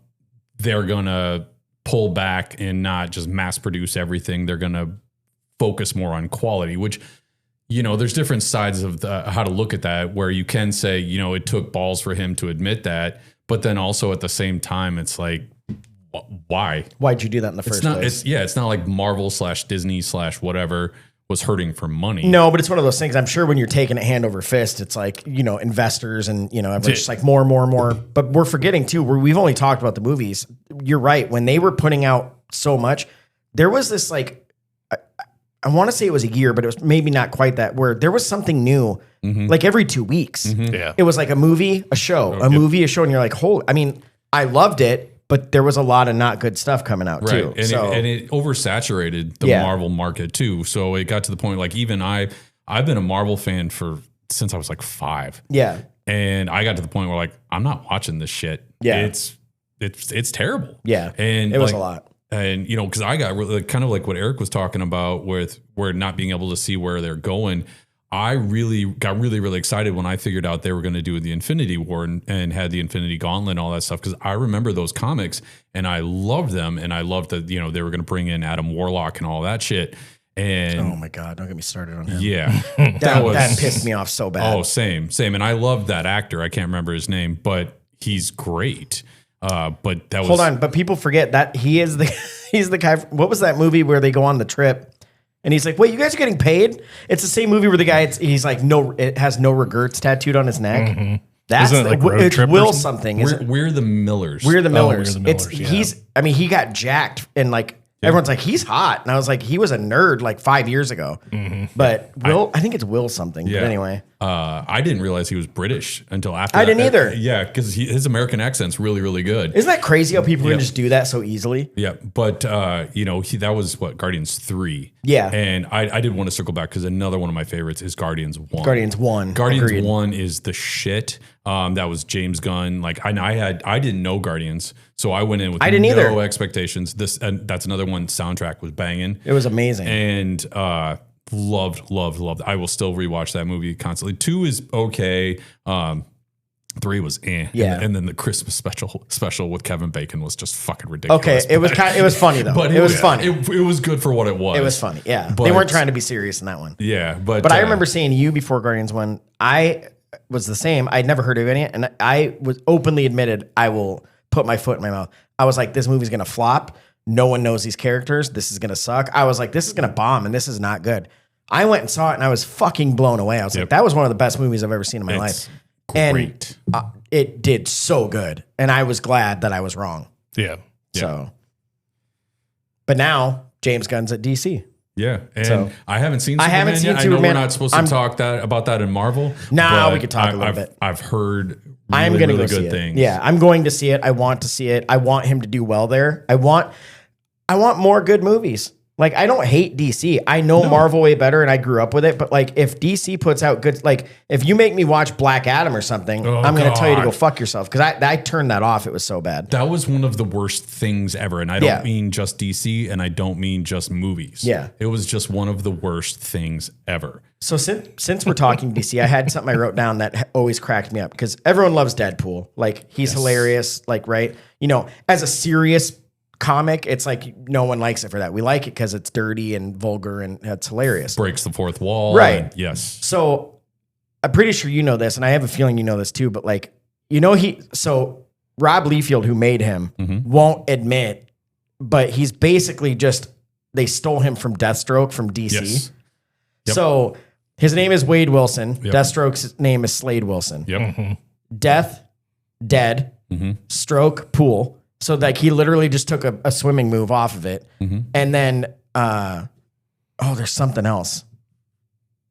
They're gonna pull back and not just mass produce everything. They're gonna focus more on quality, which, there's different sides of how to look at that, where you can say, it took balls for him to admit that, but then also at the same time, it's like, why? Why'd you do that in the first place? It's not like Marvel / Disney / whatever was hurting for money. No, but it's one of those things. I'm sure when you're taking it hand over fist, it's like, investors and, everyone's just like more and more and more. But we're forgetting too, we've only talked about the movies. You're right. When they were putting out so much, there was this like, I want to say it was a year, but it was maybe not quite that, where there was something new, like every 2 weeks. Yeah. It was like a movie, a show, movie, a show. And you're like, I loved it. But there was a lot of not good stuff coming out too. And, it oversaturated the Marvel market too. So it got to the point, like even I've been a Marvel fan since I was like 5. Yeah. And I got to the point where like, I'm not watching this shit. Yeah. It's terrible. Yeah. And it was a lot. And, cause I got really, kind of like what Erik was talking about with where not being able to see where they're going. I really got really excited when I figured out they were going to do the Infinity War and had the Infinity Gauntlet and all that stuff. Cause I remember those comics and I loved them. And I loved that, they were going to bring in Adam Warlock and all that shit. And oh my God, don't get me started on him. Yeah. that pissed me off so bad. Oh, same. And I love that actor. I can't remember his name, but he's great. But that was, hold on. But people forget that he's the guy. What was that movie where they go on the trip? And he's like, wait, you guys are getting paid? It's the same movie where the guy, he's like, no, it has no regrets tattooed on his neck. Mm-hmm. That's it's Will something. We're the Millers. We're the Millers. We're the Millers, he got jacked and like, everyone's like, he's hot. And I was like, he was a nerd like 5 years ago. Mm-hmm. But I think it's Will something. Yeah. But anyway. I didn't realize he was British until after I didn't either. Yeah, because his American accent's really good. Isn't that crazy how people can just do that so easily? Yeah, but that was what, Guardians 3. Yeah. And I did want to circle back because another one of my favorites is Guardians 1. Guardians 1. Guardians 1 is the shit. That was James Gunn. Like I didn't know Guardians, so I went in with no expectations. That's another one. Soundtrack was banging. It was amazing. And loved. I will still rewatch that movie constantly. 2 is okay. 3 was Yeah. And then the Christmas special with Kevin Bacon was just fucking ridiculous. Okay, it was funny though. But it was funny. It was good for what it was. It was funny. Yeah, they weren't trying to be serious in that one. Yeah, but I remember seeing you before Guardians 1. I was the same. I'd never heard of any, and I was openly admitted I will put my foot in my mouth. I was like, this movie's gonna flop. No one knows these characters. This is gonna suck. I was like, this is gonna bomb, and this is not good. I went and saw it, and I was fucking blown away. I was like, that was one of the best movies I've ever seen in my life. Great. And it did so good, and I was glad that I was wrong. Yeah. So, but now James Gunn's at DC. Yeah, and I haven't seen Superman yet. I know we're not supposed to talk about that in Marvel. Nah, we could talk a little bit. I've heard I'm going to go good see things. It. Yeah, I'm going to see it. I want to see it. I want him to do well there. I want more good movies. Like, I don't hate DC. I know Marvel way better, and I grew up with it. But like, if DC puts out good, like, if you make me watch Black Adam or something, I'm going to tell you to go fuck yourself, because I turned that off. It was so bad. That was one of the worst things ever, and I don't mean just DC, and I don't mean just movies. Yeah, it was just one of the worst things ever. So since we're talking DC, I had something I wrote down that always cracked me up, because everyone loves Deadpool. Like, he's hilarious. Like, right? As a serious comic, it's like no one likes it for that. We like it because it's dirty and vulgar and it's hilarious. Breaks the fourth wall. Right. And, yes. So I'm pretty sure you know this, and I have a feeling you know this too, but like, so Rob Liefeld, who made him, won't admit, but he's basically they stole him from Deathstroke from DC. Yes. Yep. So his name is Wade Wilson. Yep. Deathstroke's name is Slade Wilson. Yep. Death, dead, stroke, pool. So like he literally just took a swimming move off of it. And then, there's something else.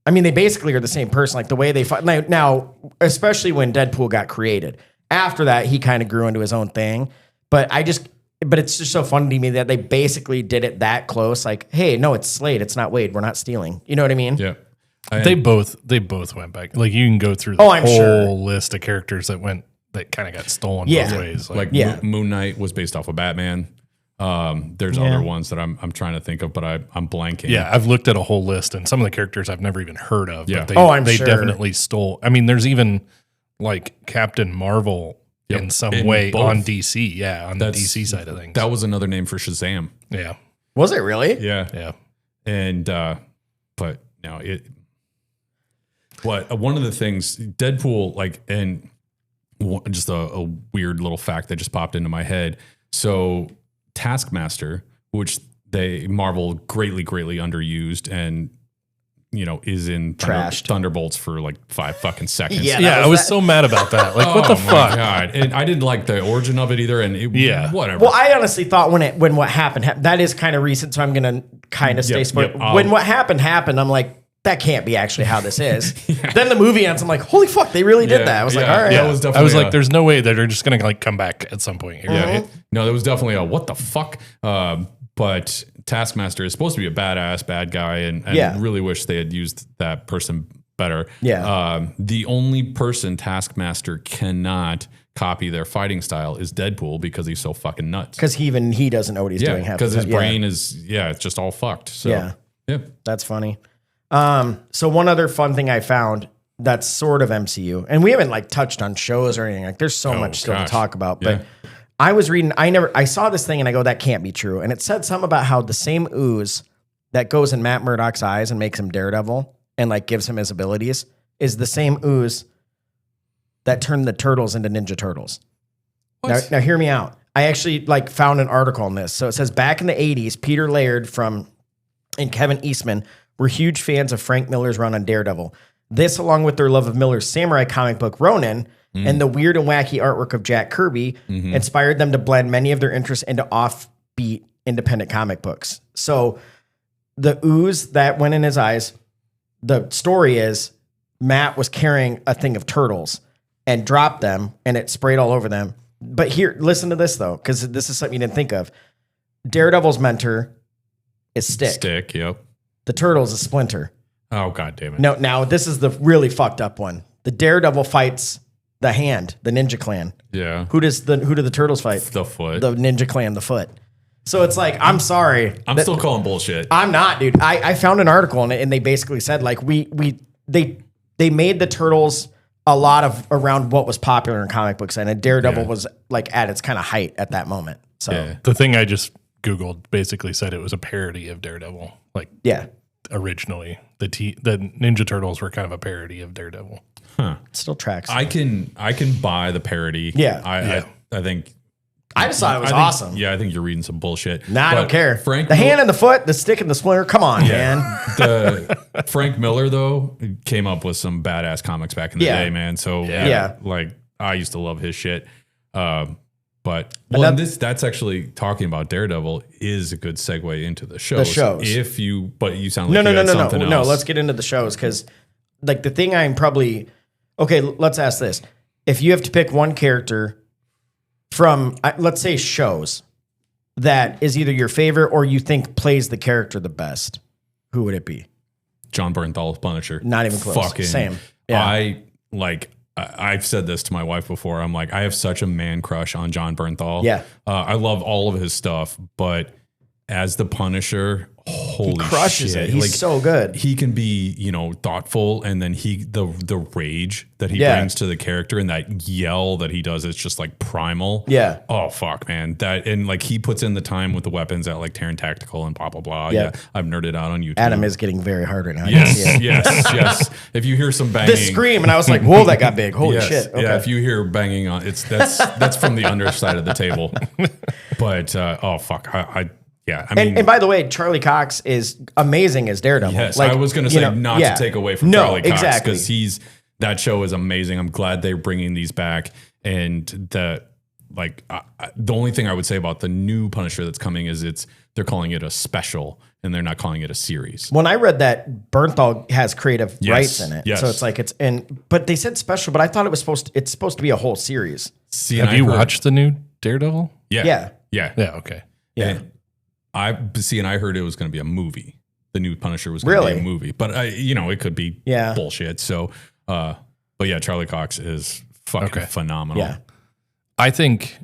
I mean, they basically are the same person, like the way they fight. Now, especially when Deadpool got created. After that, he kind of grew into his own thing. But it's just so funny to me that they basically did it that close. Like, hey, no, it's Slade. It's not Wade. We're not stealing. You know what I mean? Yeah. They both went back. Like you can go through the whole list of characters that kind of got stolen both ways. Moon Knight was based off of Batman. There's other ones that I'm trying to think of, but I'm blanking. Yeah, I've looked at a whole list, and some of the characters I've never even heard of. Yeah. But they definitely stole. I mean, there's even like Captain Marvel in some way both. On DC. Yeah, on the DC side of things. That was another name for Shazam. Yeah. Was it really? Yeah. Yeah. And but no, one of the things Deadpool and just a weird little fact that just popped into my head. So Taskmaster, which Marvel greatly underused and, is in Thunderbolts for like 5 fucking seconds. Yeah, I was so mad about that. Like, what the fuck? God. And I didn't like the origin of it either. And whatever. Well, I honestly thought when what happened, that is kind of recent, so I'm going to kind of stay spoiled. When what happened, I'm like, that can't be actually how this is. Then the movie ends. I'm like, holy fuck, they really did that. I was like, all right. Yeah, I was like, there's no way that they're just going to like come back at some point here. Yeah. No, there was definitely a what the fuck. But Taskmaster is supposed to be a badass bad guy, and really wish they had used that person better. Yeah. The only person Taskmaster cannot copy their fighting style is Deadpool because he's so fucking nuts. Because he doesn't know what he's doing. Because his brain is it's just all fucked. So yeah, that's funny. So one other fun thing I found that's sort of MCU, and we haven't like touched on shows or anything. Like there's so much still to talk about, but I was reading, I saw this thing and I go, that can't be true. And it said something about how the same ooze that goes in Matt Murdock's eyes and makes him Daredevil and like gives him his abilities is the same ooze that turned the turtles into Ninja Turtles. Now hear me out. I actually like found an article on this. So it says back in the 80s, Peter Laird and Kevin Eastman were huge fans of Frank Miller's run on Daredevil. This, along with their love of Miller's samurai comic book Ronin and the weird and wacky artwork of Jack Kirby, inspired them to blend many of their interests into offbeat independent comic books. So the ooze that went in his eyes, the story is Matt was carrying a thing of turtles and dropped them and it sprayed all over them. But here, listen to this though, because this is something you didn't think of. Daredevil's mentor is Stick. Stick, yep. The turtle's a Splinter. Oh, God damn it. No, now this is the really fucked up one. The Daredevil fights the Hand, the Ninja Clan. Yeah. Who do the turtles fight? The Foot. The Ninja Clan, the Foot. So it's like, I'm sorry. I'm still calling bullshit. I'm not, dude. I found an article on it and they basically said like they made the turtles a lot of around what was popular in comic books, and Daredevil was like at its kind of height at that moment. So the thing I just Googled basically said it was a parody of Daredevil. Like originally the Ninja Turtles were kind of a parody of Daredevil. Huh. It still tracks. I can buy the parody. Yeah. I think I just thought it was awesome. Yeah, I think you're reading some bullshit. Nah, I don't care. The Hand and the Foot, the Stick and the Splinter. Come on, man. Frank Miller though came up with some badass comics back in the day, man. So like I used to love his shit. But that's actually talking about Daredevil is a good segue into the shows. The shows. You sound like no. Let's get into the shows because like the thing let's ask this: if you have to pick one character from let's say shows that is either your favorite or you think plays the character the best, who would it be? John Bernthal's Punisher. Not even close. Same. Yeah. I've said this to my wife before. I'm like, I have such a man crush on John Bernthal. Yeah. I love all of his stuff, but as the Punisher, holy he crushes shit. it. He's so good. He can be, thoughtful, and then the rage that he brings to the character and that yell that he does, it's just like primal. Yeah. Oh fuck, man. That, and like he puts in the time with the weapons at like Terran Tactical and blah blah blah. Yep. Yeah. I've nerded out on YouTube. Adam is getting very hard right now. Yes. If you hear some banging, The scream, and I was like, whoa, that got big. Holy shit. Okay. Yeah, if you hear banging on that's from the underside of the table. But oh fuck. I mean, and by the way, Charlie Cox is amazing as Daredevil. yes, I was going to say to take away from Charlie Cox, exactly. because that show is amazing. I'm glad they're bringing these back, and the only thing I would say about the new Punisher that's coming is they're calling it a special and they're not calling it a series. When I read that, Bernthal has creative rights in it, yes. so it's like but they said special, but I thought it's supposed to be a whole series. See, have you watched the new Daredevil? Yeah. Okay. Yeah. And I heard it was going to be a movie. The new Punisher was going to be a movie, but it could be bullshit. So, but yeah, Charlie Cox is fucking phenomenal. Yeah. I think,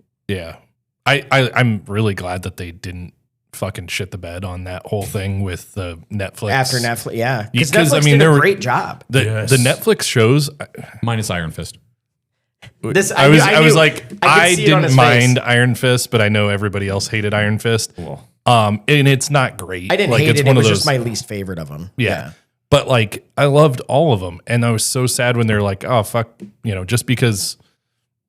I'm really glad that they didn't fucking shit the bed on that whole thing with the Netflix. After Netflix, yeah. Because Because, Netflix did a great job. The Netflix shows, Minus Iron Fist. I didn't mind Iron Fist, but I know everybody else hated Iron Fist. Cool. And it's not great. I didn't hate it. It was just my least favorite of them. Yeah. But like, I loved all of them. And I was so sad when they're like, oh, fuck, just because,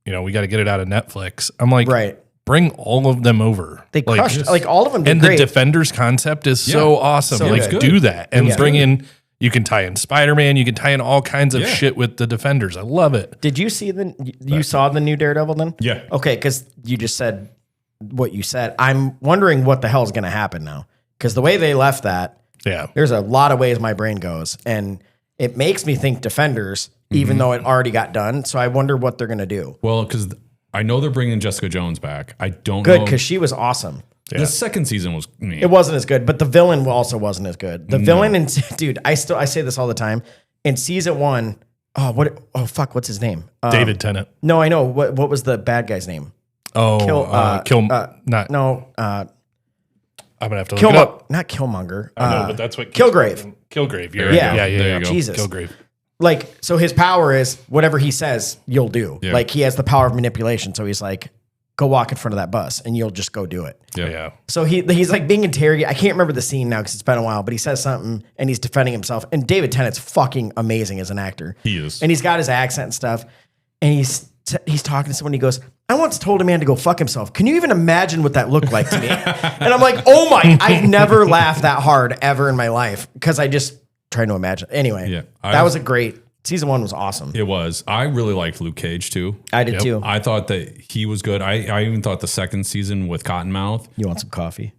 we got to get it out of Netflix. I'm like, bring all of them over. They crushed, all of them did and great. The Defenders concept is so awesome. So good. Do that. And bring in, you can tie in Spider-Man. You can tie in all kinds of shit with the Defenders. I love it. Did you see you saw the new Daredevil then? Yeah. Okay, because you just said what you said. I'm wondering what the hell is going to happen now. Because the way they left that, there's a lot of ways my brain goes. And it makes me think Defenders, even though it already got done. So I wonder what they're going to do. Well, because I know they're bringing Jessica Jones back. I don't know. Good, because she was awesome. The second season was... It wasn't as good, but the villain also wasn't as good. The villain, in dude, I say this all the time. In season 1, what's his name? David Tennant. No, I know. What was the bad guy's name? I'm gonna have to look it up. Not Killmonger. I know, but that's what Kilgrave. Kilgrave. Yeah. Go. Jesus. Kilgrave. Like, so his power is whatever he says, you'll do. Yeah. Like, he has the power of manipulation. So he's like, go walk in front of that bus and you'll just go do it. Yeah. So he's like being interrogated. I can't remember the scene now because it's been a while, but he says something and he's defending himself. And David Tennant's fucking amazing as an actor. He is. And he's got his accent and stuff. And he's talking to someone. He goes, I once told a man to go fuck himself. Can you even imagine what that looked like to me? And I'm like, oh my, I've never laughed that hard ever in my life because I just trying to imagine. Anyway, that was a great, season 1 was awesome. It was. I really liked Luke Cage too. I did too. I thought that he was good. I even thought the second season with Cottonmouth. You want some coffee?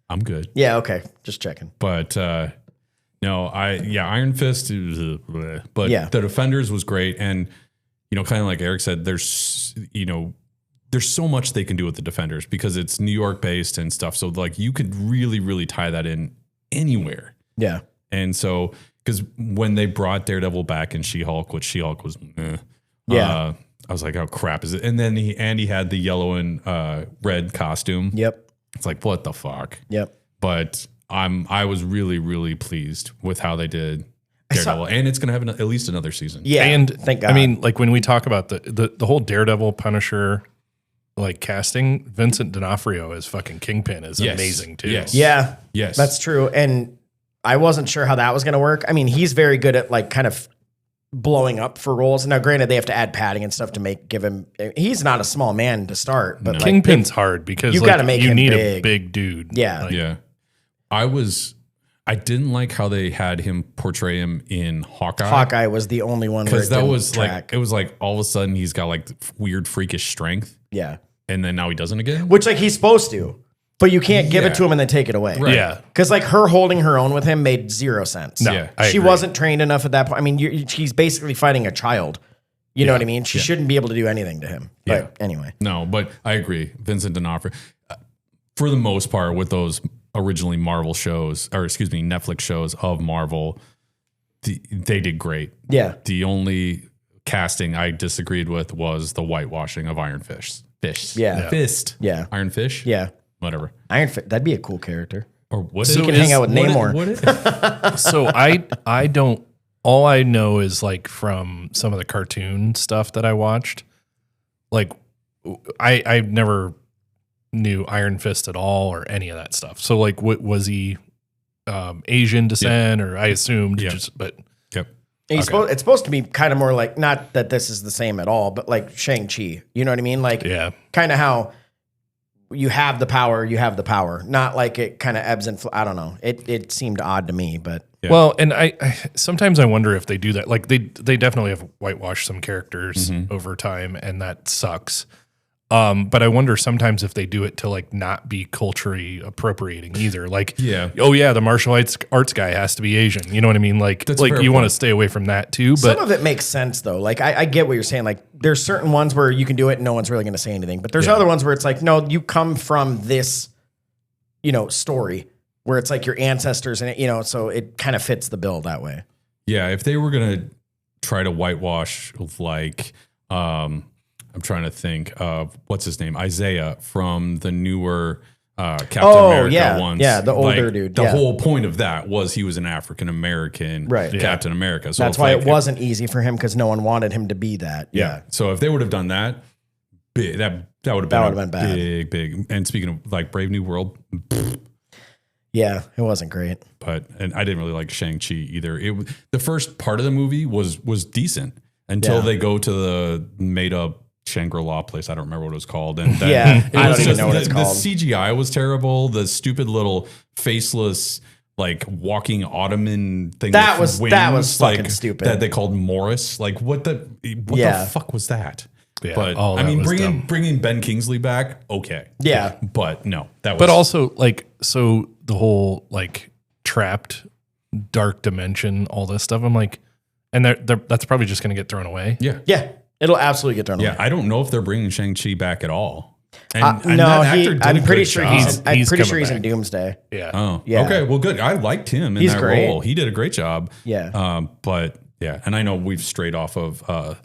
I'm good. Yeah, okay. Just checking. But no, Iron Fist, but the Defenders was great. And, kind of like Erik said, there's so much they can do with the Defenders because it's New York based and stuff. So like you could really, really tie that in anywhere. Yeah. And so, because when they brought Daredevil back in She-Hulk, which She-Hulk was, I was like, oh crap, is it? And then he had the yellow and red costume. Yep. It's like, what the fuck? Yep. But I was really, really pleased with how they did Daredevil, and it's going to have at least another season. Yeah. And thank God. I mean, like when we talk about the whole Daredevil Punisher like casting, Vincent D'Onofrio as fucking Kingpin is amazing too. Yes. Yeah. Yes. That's true. And I wasn't sure how that was going to work. I mean, he's very good at like kind of blowing up for roles. Now, granted, they have to add padding and stuff to give him. He's not a small man to start, but Kingpin's hard because you got to make him need big. A big dude. Yeah, yeah. I didn't like how they had him portray him in Hawkeye. Hawkeye was the only one because that was like it was like all of a sudden he's got like weird freakish strength. Yeah, and then now he doesn't again. Which like he's supposed to. But you can't give it to him and then take it away. Right. Yeah. Because like her holding her own with him made zero sense. No, yeah. She wasn't trained enough at that point. I mean, she's basically fighting a child. You know what I mean? She shouldn't be able to do anything to him. But anyway. No, but I agree. Vincent D'Onofrio, for the most part, with those originally Marvel shows, or excuse me, Netflix shows of Marvel, they did great. Yeah. The only casting I disagreed with was the whitewashing of Iron Fist. Yeah. Fist. Yeah. Iron Fish. Yeah. whatever. Iron Fist, that'd be a cool character. Or what? So you can hang out with Namor. So I don't. All I know is like from some of the cartoon stuff that I watched. Like I never knew Iron Fist at all or any of that stuff. So like, what was he? Asian descent, or I assumed. But yep. It's supposed to be kind of more like, not that this is the same at all, but like Shang-Chi. You know what I mean? Like, kind of how you have the power, not like it kind of ebbs and flows. I don't know. It seemed odd to me, but. Yeah. Well, and I sometimes I wonder if they do that. Like they definitely have whitewashed some characters over time, and that sucks. But I wonder sometimes if they do it to like not be culturally appropriating either. Like, the martial arts guy has to be Asian. You know what I mean? Like, you want to stay away from that too. But some of it makes sense though. Like I get what you're saying. Like there's certain ones where you can do it and no one's really going to say anything. But there's other ones where it's like, no, you come from this, story where it's like your ancestors and it, so it kind of fits the bill that way. Yeah, if they were going to try to whitewash like. I'm trying to think of what's his name, Isaiah from the newer Captain America ones. Yeah, the older dude. The whole point of that was he was an African American Captain America. So that's why it wasn't easy for him because no one wanted him to be that. Yeah. So if they would have done that, that would have been bad. Big. And speaking of like Brave New World. Yeah, it wasn't great. And I didn't really like Shang-Chi either. The first part of the movie was decent until they go to the made up Shangri-La place. I don't remember what it was called. And I don't even know what it's called. The CGI was terrible. The stupid little faceless, like walking Ottoman thing. That was fucking stupid. That they called Morris. Like what the fuck was that? Yeah. But I mean, bringing Ben Kingsley back, okay. Yeah. But no, that was. But also like, so the whole like trapped dark dimension, all this stuff. I'm like, and that's probably just going to get thrown away. Yeah. Yeah. It'll absolutely get thrown away. Yeah, I don't know if they're bringing Shang-Chi back at all. I'm pretty sure he's in Doomsday. Yeah. Oh, yeah. Okay. Well, good. I liked him in that role. He did a great job. Yeah. But yeah, and I know we've strayed off of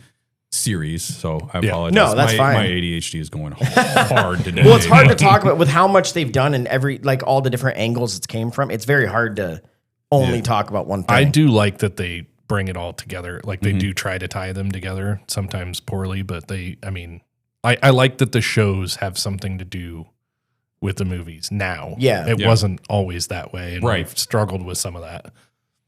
series, so I apologize. No, that's fine. My ADHD is going hard today. Well, it's hard to talk about with how much they've done and all the different angles it's came from. It's very hard to only talk about one thing. I do like that they bring it all together. Like they do try to tie them together, sometimes poorly, but I like that the shows have something to do with the movies now. Yeah. It wasn't always that way. And I've struggled with some of that.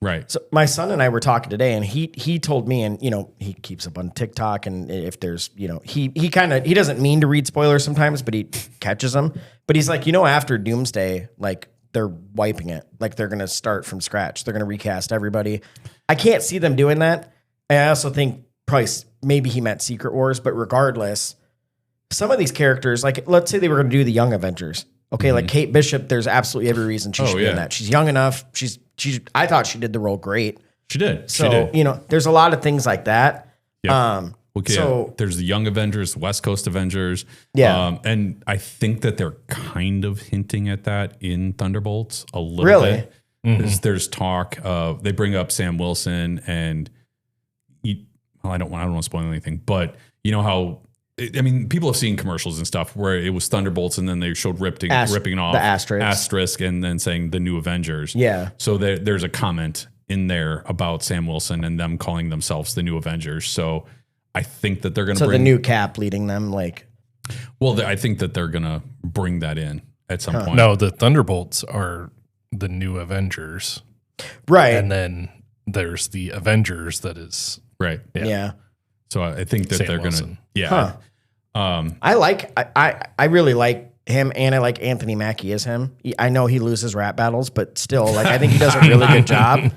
Right. So my son and I were talking today and he told me, and he keeps up on TikTok, and if there's, he doesn't mean to read spoilers sometimes, but he catches them. But he's like, after Doomsday, like they're wiping it. Like they're going to start from scratch. They're going to recast everybody. I can't see them doing that. And I also think maybe he meant Secret Wars, but regardless, some of these characters, like let's say they were going to do the Young Avengers. Okay, like Kate Bishop, there's absolutely every reason she should be in that. She's young enough. I thought she did the role great. She did. So, there's a lot of things like that. Yep. So there's the Young Avengers, West Coast Avengers. Yeah. And I think that they're kind of hinting at that in Thunderbolts a little bit. Mm-hmm. There's talk of, they bring up Sam Wilson and I don't want to spoil anything, but you know how, people have seen commercials and stuff where it was Thunderbolts and then they showed ripping off the asterisk and then saying the New Avengers. Yeah. So there's a comment in there about Sam Wilson and them calling themselves the New Avengers. So I think that they're going to bring the new Cap leading them, like. Well, I think that they're going to bring that in at some point. No, the Thunderbolts are the New Avengers. Right. And then there's the Avengers that is. Right. Yeah. So I think that Sam they're going to. Yeah. Huh. I really like him, and I like Anthony Mackie as him. I know he loses rap battles, but still, like, I think he does a really good job,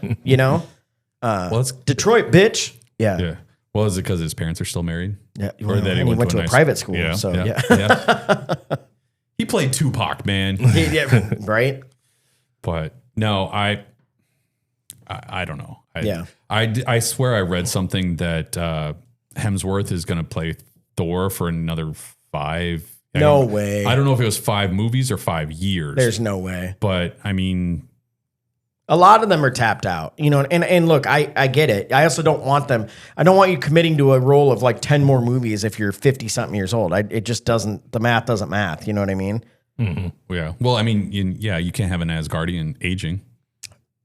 Well, it's Detroit, bitch. Yeah. Yeah. Well, is it because his parents are still married? Yeah. Or that he went to a private school. Yeah. So, yeah. He played Tupac, man. Yeah, right? But no, I don't know. I swear I read something that Hemsworth is going to play Thor for another 5. No way. I don't know if it was 5 movies or 5 years. There's no way. But I mean, a lot of them are tapped out, and look, I get it. I also don't want them. I don't want you committing to a role of like 10 more movies if you're 50 something years old. It just doesn't, the math doesn't math. You know what I mean? Mm-hmm. Yeah. Well, I mean, you can't have an Asgardian aging,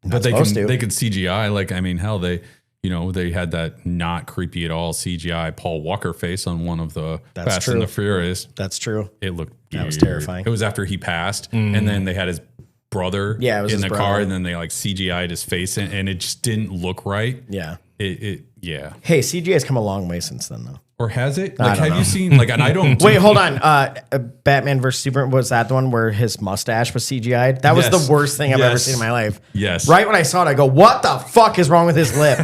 but they could CGI. Like, I mean, hell, they had that not creepy at all CGI Paul Walker face on one of the Fast and the Furious. That's true. It looked weird. That was terrifying. It was after he passed, and then they had his brother in the car, and then they like CGI'd his face, and it just didn't look right. Yeah. Yeah. Hey, CGI has come a long way since then, though. Or has it? Like, have you seen, like, and I don't. Wait, hold on. Batman vs. Superman, was that the one where his mustache was CGI'd? That was the worst thing I've ever seen in my life. Yes. Right when I saw it, I go, what the fuck is wrong with his lip?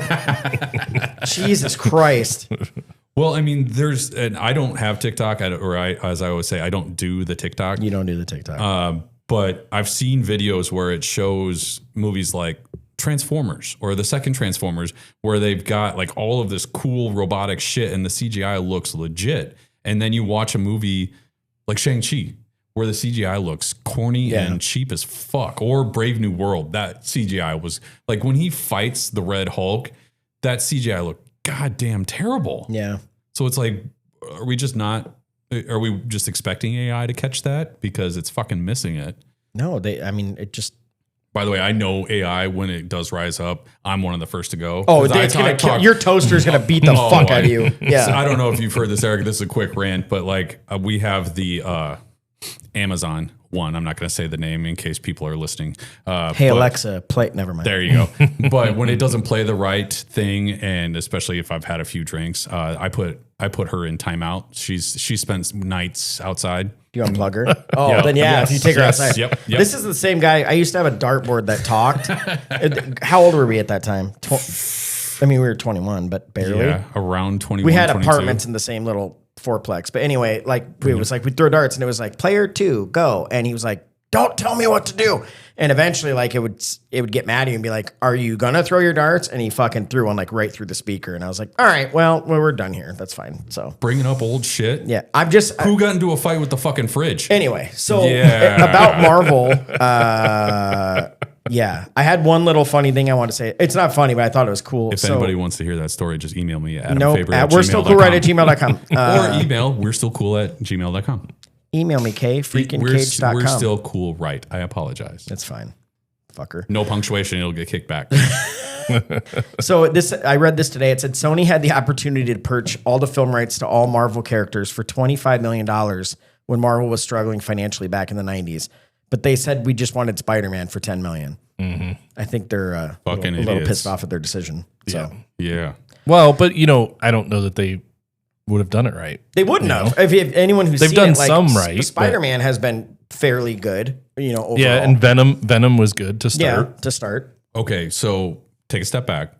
Jesus Christ. Well, I mean, and I don't have TikTok, as I always say, I don't do the TikTok. You don't do the TikTok. But I've seen videos where it shows movies like Transformers or the second Transformers where they've got like all of this cool robotic shit and the CGI looks legit. And then you watch a movie like Shang-Chi where the CGI looks corny and cheap as fuck, or Brave New World. That CGI was like, when he fights the Red Hulk, that CGI looked goddamn terrible. Yeah. So it's like, are we just expecting AI to catch that because it's fucking missing it? No, it just. By the way, I know AI, when it does rise up, I'm one of the first to go. Oh, it's going to kill. Your toaster's going to beat the fuck out of you. Yeah. So I don't know if you've heard this, Eric. This is a quick rant, but like we have the Amazon one. I'm not going to say the name in case people are listening. Hey, Alexa, play. Never mind. There you go. But when it doesn't play the right thing, and especially if I've had a few drinks, I put her in timeout. She spends nights outside. Do you unplug her? Oh, then if you take her outside. Yep. This is the same guy. I used to have a dartboard that talked. How old were we at that time? We were 21, but barely. Yeah, around 21. We had 22. apartments in the same little fourplex. But anyway, like it was like we'd throw darts and it was like player 2, go. And he was like, don't tell me what to do. And eventually, like it would get mad at you and be like, are you gonna throw your darts? And he fucking threw one like right through the speaker. And I was like, all right, well we're done here. That's fine. So bringing up old shit. Yeah, who got into a fight with the fucking fridge? Anyway, so about Marvel. Yeah, I had one little funny thing I want to say. It's not funny, but I thought it was cool. If anybody wants to hear that story, just email me at Fabor at we're still cool right at gmail.com. Or email we're still cool at gmail.com. Email me, freakincage.com. We're still cool, right? I apologize. That's fine. Fucker. No punctuation, it'll get kicked back. So I read this today. It said Sony had the opportunity to purchase all the film rights to all Marvel characters for $25 million when Marvel was struggling financially back in the 90s. But they said we just wanted Spider-Man for $10 million. Mm-hmm. I think they're a little pissed off at their decision. So. Yeah. Well, but I don't know that they would have done it right. They wouldn't have. If anyone who's they've seen done it, like, some right. Spider-Man has been fairly good, overall. Yeah, and Venom was good to start. Yeah, to start. Okay, so take a step back.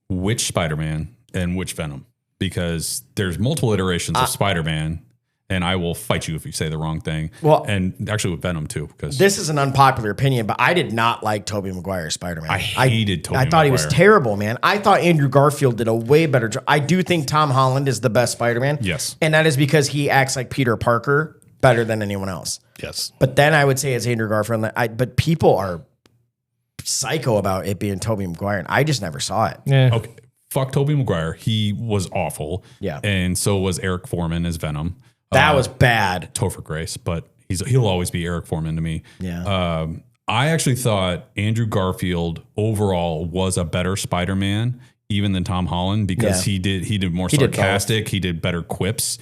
Which Spider-Man and which Venom? Because there's multiple iterations of Spider-Man, and I will fight you if you say the wrong thing. Well, and actually with Venom too, because this is an unpopular opinion, but I did not like Tobey Maguire's Spider-Man. I hated Tobey Maguire. I thought he was terrible, man. I thought Andrew Garfield did a way better job. I do think Tom Holland is the best Spider-Man. Yes. And that is because he acts like Peter Parker better than anyone else. Yes. But then I would say it's Andrew Garfield. But people are psycho about it being Tobey Maguire, and I just never saw it. Yeah. Okay. Fuck Tobey Maguire. He was awful. Yeah. And so was Eric Foreman as Venom. That was bad. Topher Grace, but he'll always be Eric Foreman to me. Yeah. I actually thought Andrew Garfield overall was a better Spider-Man even than Tom Holland because he did more sarcastic. He did better quips.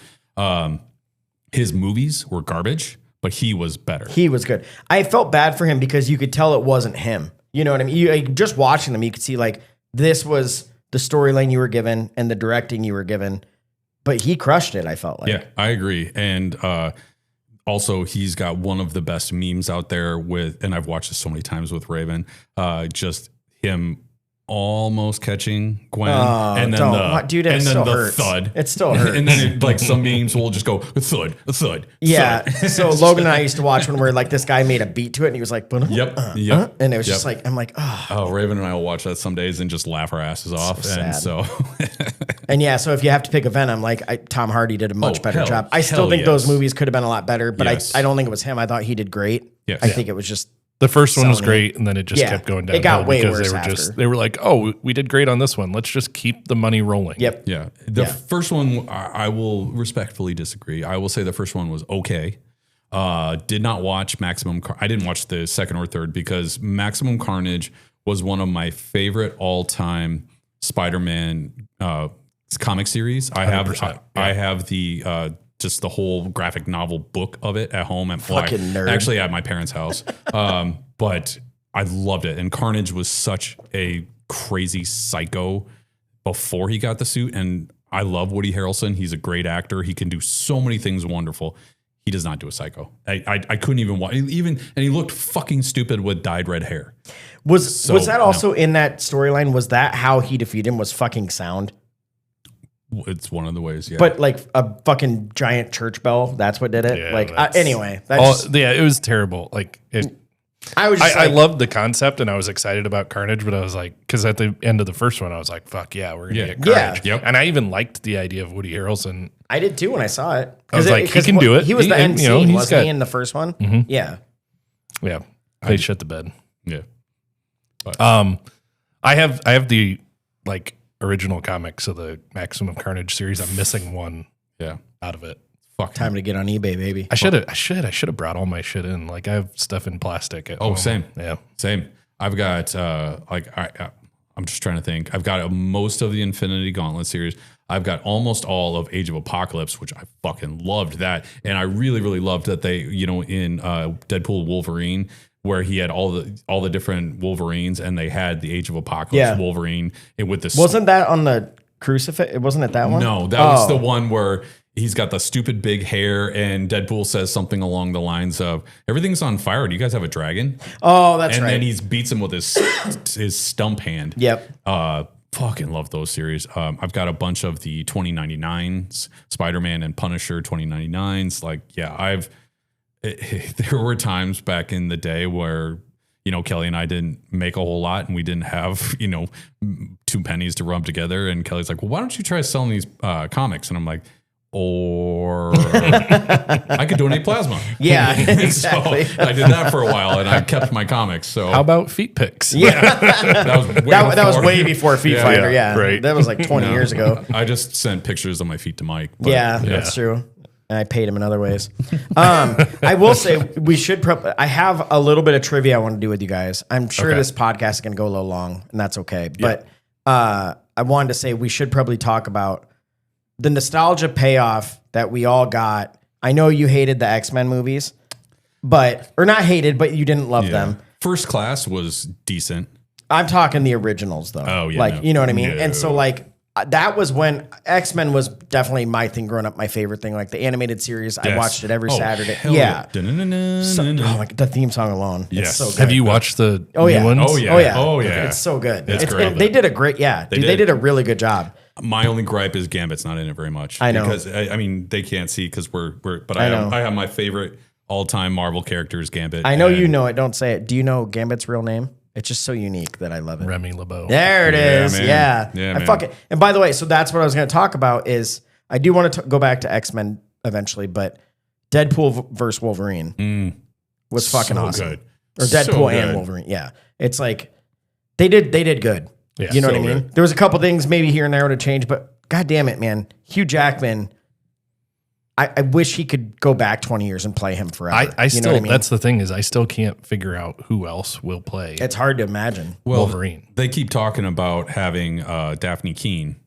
His movies were garbage, but he was better. He was good. I felt bad for him because you could tell it wasn't him. You know what I mean? Just watching them, you could see like this was the storyline you were given and the directing you were given. But he crushed it, I felt like. Yeah, I agree. And also, he's got one of the best memes out there and I've watched this so many times with Raven, just him almost catching Gwen. And then the thud. It still hurts. And then like some memes will just go, thud. Yeah. So Logan and I used to watch one where like this guy made a beat to it and he was like, yep. And it was just like, I'm like, oh. Raven and I will watch that some days and just laugh our asses off. So and yeah, so if you have to pick a Venom, like Tom Hardy did a much better job. I still think those movies could have been a lot better, but I don't think it was him. I thought he did great. Yes. I think it was just the first one was great, and then it just kept going down. It got way worse after. They were like, "Oh, we did great on this one. Let's just keep the money rolling." Yep. Yeah. The first one, I will respectfully disagree. I will say the first one was okay. Did not watch I didn't watch the second or third because Maximum Carnage was one of my favorite all-time Spider-Man comic series. I have the just the whole graphic novel book of it at home. Fucking nerd. Actually at my parents' house. But I loved it. And Carnage was such a crazy psycho before he got the suit. And I love Woody Harrelson. He's a great actor. He can do so many things wonderful. He does not do a psycho. I couldn't even watch and he looked fucking stupid with dyed red hair. Was that also in that storyline? Was that how he defeated him? Was fucking sound? It's one of the ways, yeah. But like a fucking giant church bell, that's what did it. Yeah, Anyway, it was terrible. Like I loved the concept and I was excited about Carnage, but I was like, because at the end of the first one, I was like, "Fuck yeah, we're gonna get Carnage." Yeah. Yep. And I even liked the idea of Woody Harrelson. I did too when I saw it. I was like, he can do it. He was the MC, wasn't he, in the first one? Mm-hmm. Yeah. Yeah. They shut the bed. Yeah. But. I have the like original comics of the Maximum Carnage series. I'm missing one. Yeah. Out of it. Fuck. Time to get on eBay, baby. I should have brought all my shit in. Like I have stuff in plastic at home. Same. Yeah. Same. I've got I'm just trying to think. I've got most of the Infinity Gauntlet series. I've got almost all of Age of Apocalypse, which I fucking loved that. And I really, really loved that they, in Deadpool Wolverine, where he had all the different Wolverines and they had the Age of Apocalypse Wolverine with the wasn't that on the crucifix? It wasn't that one? No, that was the one where he's got the stupid big hair and Deadpool says something along the lines of, "Everything's on fire. Do you guys have a dragon?" Oh, that's right. And then he beats him with his stump hand. Yep. Fucking love those series. I've got a bunch of the 2099s, Spider-Man and Punisher 2099s. Like, yeah, there were times back in the day where, Kelly and I didn't make a whole lot and we didn't have, 2 pennies to rub together. And Kelly's like, "Well, why don't you try selling these comics?" And I'm like, or I could donate plasma. Yeah, exactly. So I did that for a while and I kept my comics. So how about feet pics? Yeah. that was way before Feet Finder. Yeah. Right. That was like 20 years ago. I just sent pictures of my feet to Mike. That's true. And I paid him in other ways. I will say we should I have a little bit of trivia I want to do with you guys. I'm sure this podcast is going to go a little long and that's okay. But I wanted to say we should probably talk about the nostalgia payoff that we all got. I know you hated the X-Men movies, or not hated, but you didn't love them. First Class was decent. I'm talking the originals though. Oh yeah. You know what I mean? No. And so that was when X-Men was definitely my thing growing up, my favorite thing. Like the animated series, I watched it every Saturday. Yeah. The theme song alone. Yes. It's so good. Have you watched the new ones? Oh yeah. Oh yeah. It's so good. It's great. They did a great, they did a really good job. My only gripe is Gambit's not in it very much. I know. Because they can't see because but I have my favorite all-time Marvel characters, Gambit. I know you know it. Don't say it. Do you know Gambit's real name? It's just so unique that I love it. Remy LeBeau. There it is. Man. Yeah. I fucking. And by the way, so that's what I was going to talk about is I do want to go back to X-Men eventually, but Deadpool versus Wolverine was fucking awesome. Good. Or Deadpool and Wolverine. Yeah. It's like they did good. Yeah, you know what I mean? Good. There was a couple things maybe here and there to change, but God damn it, man. Hugh Jackman, I wish he could go back 20 years and play him forever. I still, know what I mean? That's the thing is I still can't figure out who else will play. It's hard to imagine. Wolverine. They keep talking about having Daphne Keane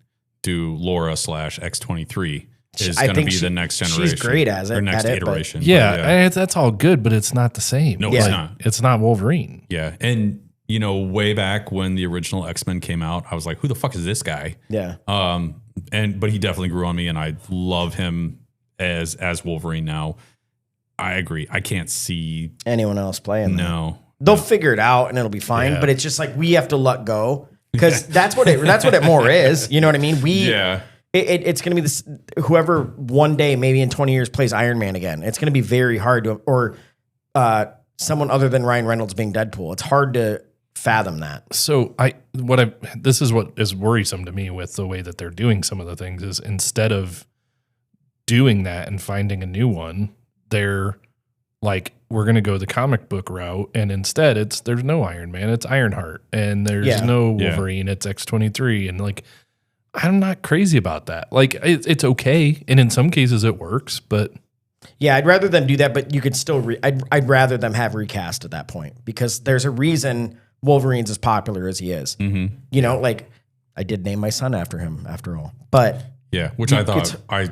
do Laura /X-23 is going to be the next generation. She's great as it. Or next iteration. That's all good, but it's not the same. No, it's not. It's not Wolverine. Yeah. And way back when the original X-Men came out, I was like, who the fuck is this guy? Yeah. But he definitely grew on me and I love him as Wolverine now. I agree. I can't see anyone else playing. No. They'll figure it out and it'll be fine, but it's just like we have to let go because that's what it more is. You know what I mean? It's going to be this whoever one day maybe in 20 years plays Iron Man again. It's going to be very hard to or someone other than Ryan Reynolds being Deadpool. It's hard to fathom that. So this is what is worrisome to me with the way that they're doing some of the things is instead of doing that and finding a new one, they're like, we're going to go the comic book route. And instead there's no Iron Man, it's Ironheart, and there's no Wolverine, it's X-23. And like, I'm not crazy about that. Like it's okay. And in some cases it works, but Yeah, I'd rather them do that, but you could still. I'd rather them have recast at that point because there's a reason Wolverine's as popular as he is. Mm-hmm. You know, like I did name my son after him, after all. But yeah, which I thought I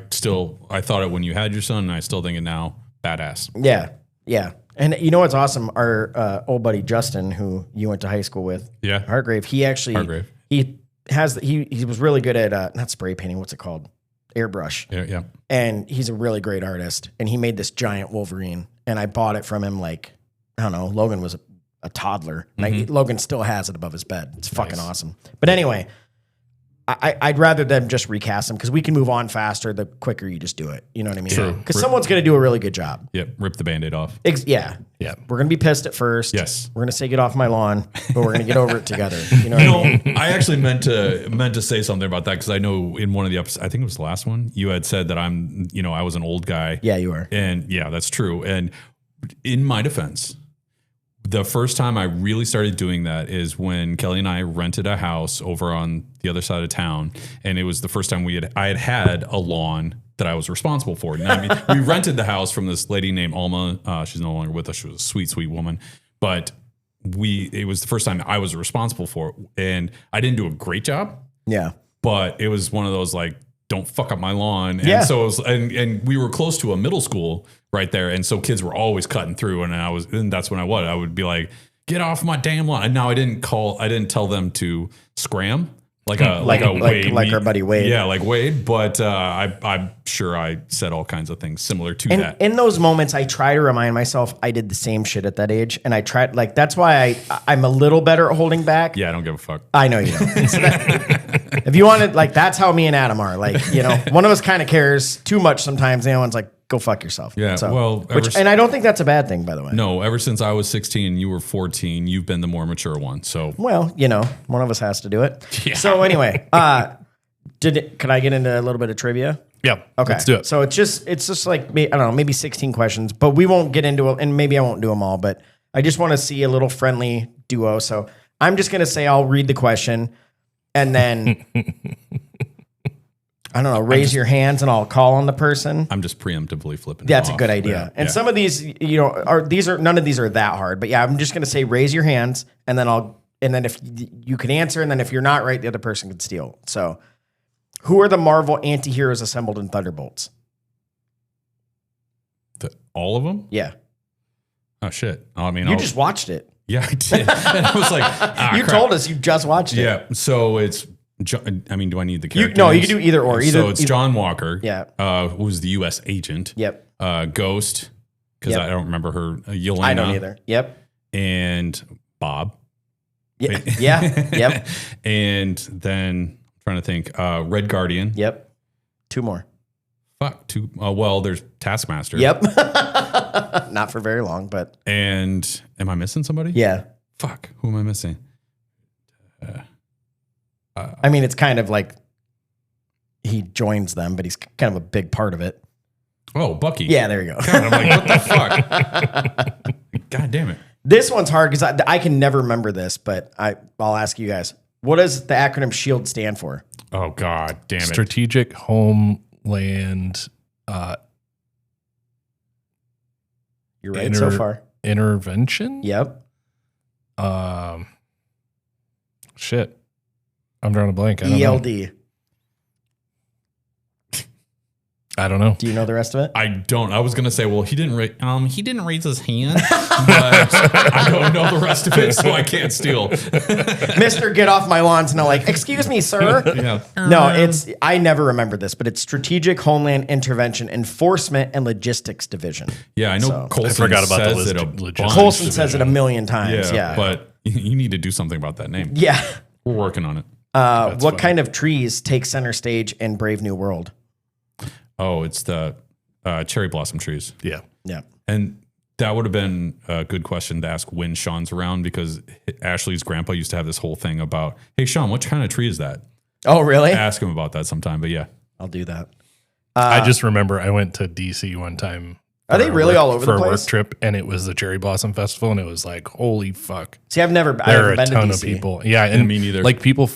thought it when you had your son, and I still think it now. Badass. Yeah, yeah. And you know what's awesome? Our old buddy Justin, who you went to high school with, Hargrave. He actually he was really good at not spray painting. What's it called? Airbrush. Yeah. And he's a really great artist. And he made this giant Wolverine. And I bought it from him like, I don't know, Logan was a toddler. And Logan still has it above his bed. It's fucking awesome. But anyway, I'd rather them just recast them because we can move on faster the quicker you just do it. You know what I mean? True. Because someone's going to do a really good job. Yep. Rip the Band-Aid off. Yeah. We're going to be pissed at first. Yes. We're going to say get off my lawn, but we're going to get over it together. You know what I mean? I actually meant to say something about that because I know in one of the episodes, I think it was the last one, you had said that I was an old guy. Yeah, you are. And yeah, that's true. And in my defense, the first time I really started doing that is when Kelly and I rented a house over on the other side of town. And it was the first time I had a lawn that I was responsible for. Now, I mean, we rented the house from this lady named Alma. She's no longer with us. She was a sweet, sweet woman. But it was the first time I was responsible for it. And I didn't do a great job. Yeah. But it was one of those like, don't fuck up my lawn. And so it was, and we were close to a middle school right there. And so kids were always cutting through. And that's when I would be like, get off my damn lawn. And now I didn't tell them to scram like a Wade. Like our buddy Wade. Yeah, like Wade. But I'm sure I said all kinds of things similar to that. In those moments, I try to remind myself I did the same shit at that age. And I tried, like, that's why I'm a little better at holding back. Yeah, I don't give a fuck. I know you don't. So if you wanted, like, that's how me and Adam are. Like, you know, one of us kind of cares too much sometimes. The other one's like, go fuck yourself. Yeah. So, well, and I don't think that's a bad thing, by the way. No, ever since I was 16 and you were 14, you've been the more mature one. So, well, you know, one of us has to do it. Yeah. So anyway, could I get into a little bit of trivia? Yeah. Okay. Let's do it. So it's just like, I don't know, maybe 16 questions, but we won't get into it, and maybe I won't do them all, but I just want to see a little friendly duo. So I'm just going to say, I'll read the question and then I don't know, raise your hands and I'll call on the person. I'm just preemptively flipping. That's a good idea. Yeah, and some of these, you know, none of these are that hard, but yeah, I'm just going to say, raise your hands and then if you can answer, and then if you're not right, the other person can steal. So who are the Marvel anti-heroes assembled in Thunderbolts? All of them? Yeah. Oh shit. I mean, you just watched it. Yeah, I did. And I was like, you crap. Told us you just watched it. Yeah. So it's, I mean, do I need the character? No, you can do either or. So it's John Walker. Yeah. Who's the U.S. agent. Yep. Ghost, because I don't remember her. Yelena. I don't either. Yep. And Bob. Yeah. Yeah. Yep. And then I'm trying to think. Red Guardian. Yep. Two more. Fuck. Two. Well, there's Taskmaster. Yep. Not for very long, but. And am I missing somebody? Yeah. Fuck. Who am I missing? I mean, it's kind of like he joins them, but he's kind of a big part of it. Oh, Bucky. Yeah, there you go. God, I'm like, what the fuck? God damn it. This one's hard because I can never remember this, but I'll ask you guys. What does the acronym SHIELD stand for? Oh, God damn it. Strategic Homeland You're right so far. Intervention? Yep. Shit. I'm drawing a blank. ELD. I don't know. Do you know the rest of it? I don't. I was gonna say, well, he didn't raise his hand, but I don't know the rest of it, so I can't steal. Mr. Get off my lawns. No, like, excuse me, sir. Yeah. No, I never remember this, but it's Strategic Homeland Intervention Enforcement and Logistics Division. Yeah, I know. So, Colson I forgot about the logistics. Colson says it a million times. Yeah, but you need to do something about that name. Yeah, we're working on it. What kind of trees take center stage in Brave New World? Oh, it's the cherry blossom trees. Yeah. Yeah. And that would have been a good question to ask when Sean's around, because Ashley's grandpa used to have this whole thing about, hey, Sean, what kind of tree is that? Oh, really? Ask him about that sometime, but yeah. I'll do that. I just remember I went to DC one time. Are they really all over the place? For a work trip, and it was the Cherry Blossom Festival, and it was like, holy fuck. See, I've never been to DC. There are a ton of people. Yeah, and me neither. Like people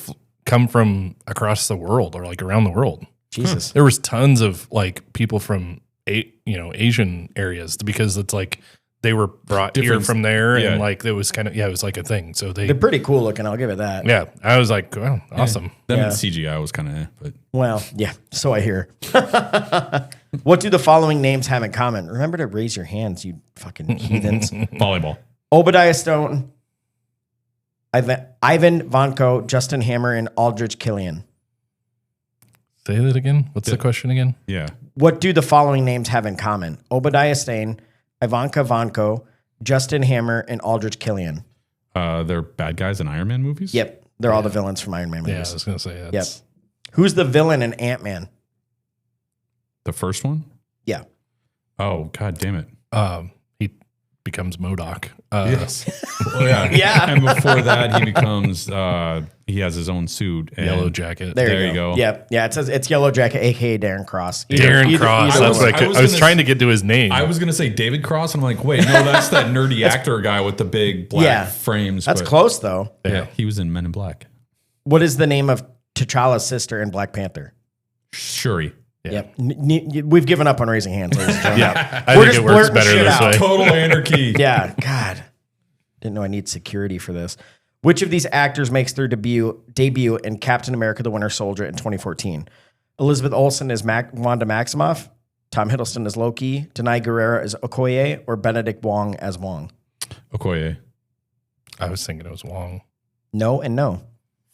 come from across the world or like around the world. Jesus. There was tons of like people from Asian areas because it's like they were brought here Different- from there yeah. and like it was kind of it was like a thing. So They're pretty cool looking. I'll give it that. yeah, I was like, well, awesome. Then Yeah. CGI was kind of, but Well, yeah. So I hear. What do the following names have in common? Remember to raise your hands, you fucking heathens. volleyball. Obadiah Stone, Ivan Vanko, Justin Hammer, and Aldrich Killian. Say that again. What's the question again? Yeah. What do the following names have in common? Obadiah Stane, Ivanka Vanko, Justin Hammer, and Aldrich Killian. They're bad guys in Iron Man movies? Yep. They're all the villains from Iron Man Yeah, I movies. was gonna say Yep. that's Who's the villain in Ant-Man? The first one? Yeah. Oh, God damn it. he becomes MODOK. Yes. Oh, yeah. Yeah. And before that, he becomes, he has his own suit. And Yellow Jacket. There you go. Yep. Yeah, it says it's Yellow Jacket, a.k.a. Darren Cross. Darren Cross. either That's way. like I I was was gonna trying to get to his name. I was going to say David Cross. And I'm like, wait, no, that's that nerdy actor guy with the big black frames. That's but- close, though. Yeah. He was in Men in Black. What is the name of T'Challa's sister in Black Panther? Shuri. Yep. We've given up on raising hands, ladies and gentlemen. yeah, I We're think just it works blurting better shit this out. way. Total anarchy. Yeah. God. Didn't know I need security for this. Which of these actors makes their debut in Captain America the Winter Soldier in 2014? Elizabeth Olsen as Wanda Maximoff, Tom Hiddleston as Loki, Denai Guerrero as Okoye, or Benedict Wong as Wong? Okoye. I was thinking it was Wong. No and no.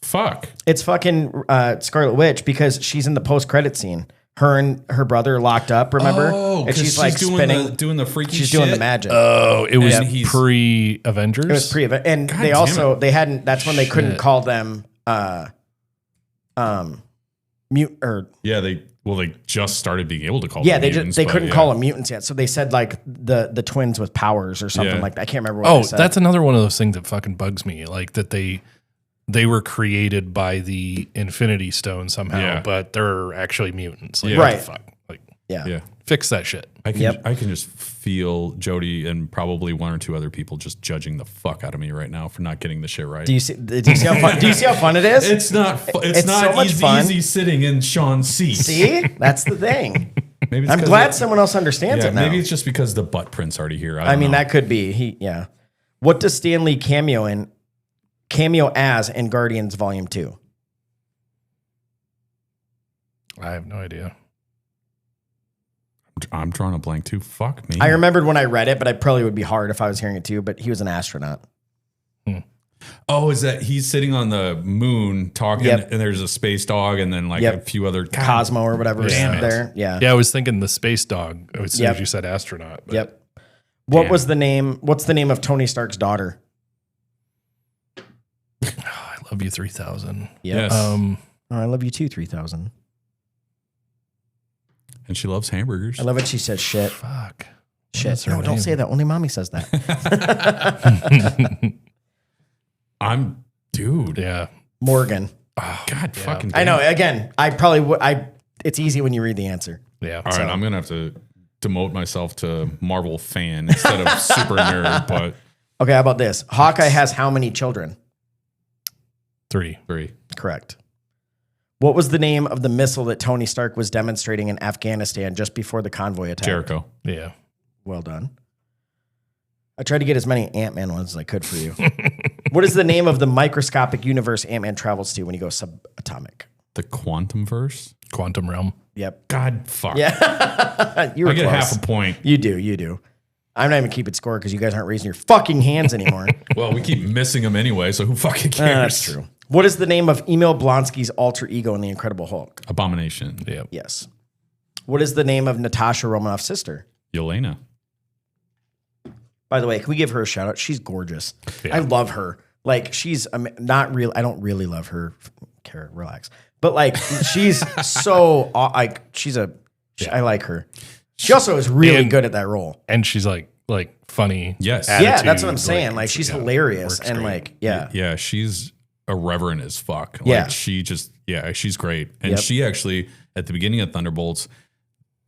Fuck. It's fucking Scarlet Witch because she's in the post-credit scene. Her and her brother locked up, remember? Oh, and 'cause she's like spinning. doing the freaky She's shit. doing the magic. Oh, it was And he's- pre-Avengers? It was pre-event, and God they damn also it. they hadn't. That's when they couldn't Shit. call them mute or Yeah, they just started being able to call yeah. them They mutants, they but couldn't yeah. call them mutants yet, so they said like the twins with powers or something Yeah. like that. I can't remember what Oh, they said. that's another one of those things that fucking bugs me. Like that they were created by the Infinity Stone somehow, Yeah. but they're actually mutants. Like, Yeah. what Right. the fuck? Like, yeah. Yeah. fix that shit. I can Yep. I can just feel Jody and probably one or two other people just judging the fuck out of me right now for not getting the shit right. Do you see how fun? Do you see how fun it is? It's not. It's It's not so much fun. easy sitting in Sean's seat. See, that's the thing. Maybe it's I'm 'cause glad the- someone else understands Yeah, it now. maybe it's just because the butt print's already here. I mean, know. that could be. Yeah. What does Stan Lee cameo as in Guardians Volume 2? I have no idea. I'm drawing a blank too. Fuck me. I remembered when I read it, but I probably would be hard if I was hearing it too. But he was an astronaut. Oh, is that he's sitting on the moon talking, Yep. and there's a space dog, and then like Yep. a few other Cosmo or whatever is Damn it. there. Yeah. Yeah, I was thinking the space dog as soon Yep. as you said astronaut. But Yep. What Damn. was the name? What's the name of Tony Stark's daughter? I love you 3000. Yes. Oh, I love you too, 3000. And she loves hamburgers. I love it. She says shit. Fuck. Shit. is her No, don't name? say that. Only mommy says that. I'm dude. Yeah. Morgan. God fucking. I know. damn. Again, I probably would. It's easy when you read the answer. Yeah. All right, I'm gonna have to demote myself to Marvel fan instead of super nerd. But Okay, how about this? Hawkeye has how many children? 3. Correct. What was the name of the missile that Tony Stark was demonstrating in Afghanistan just before the convoy attack? Jericho. Yeah. Well done. I tried to get as many Ant-Man ones as I could for you. What is the name of the microscopic universe Ant-Man travels to when he goes subatomic? The quantum verse. Quantum realm. Yep. God fuck. Yeah. You were I get close. half a point. You do. I'm not even keeping score because you guys aren't raising your fucking hands anymore. Well, we keep missing them anyway, so who fucking cares? That's true. What is the name of Emil Blonsky's alter ego in The Incredible Hulk? Abomination. Yeah. Yes. What is the name of Natasha Romanoff's sister? Yelena. By the way, can we give her a shout out? She's gorgeous. Yeah. I love her. Like she's not real. I don't really love her. Kara, relax. But like she's so like I like her. She also is really And- good at that role. And she's like funny. Yes. Yeah, that's attitude, what I'm saying. Like she's hilarious works and great. like yeah. Yeah, she's irreverent as fuck. Like Yeah. she just she's great. And Yep. she actually at the beginning of Thunderbolts,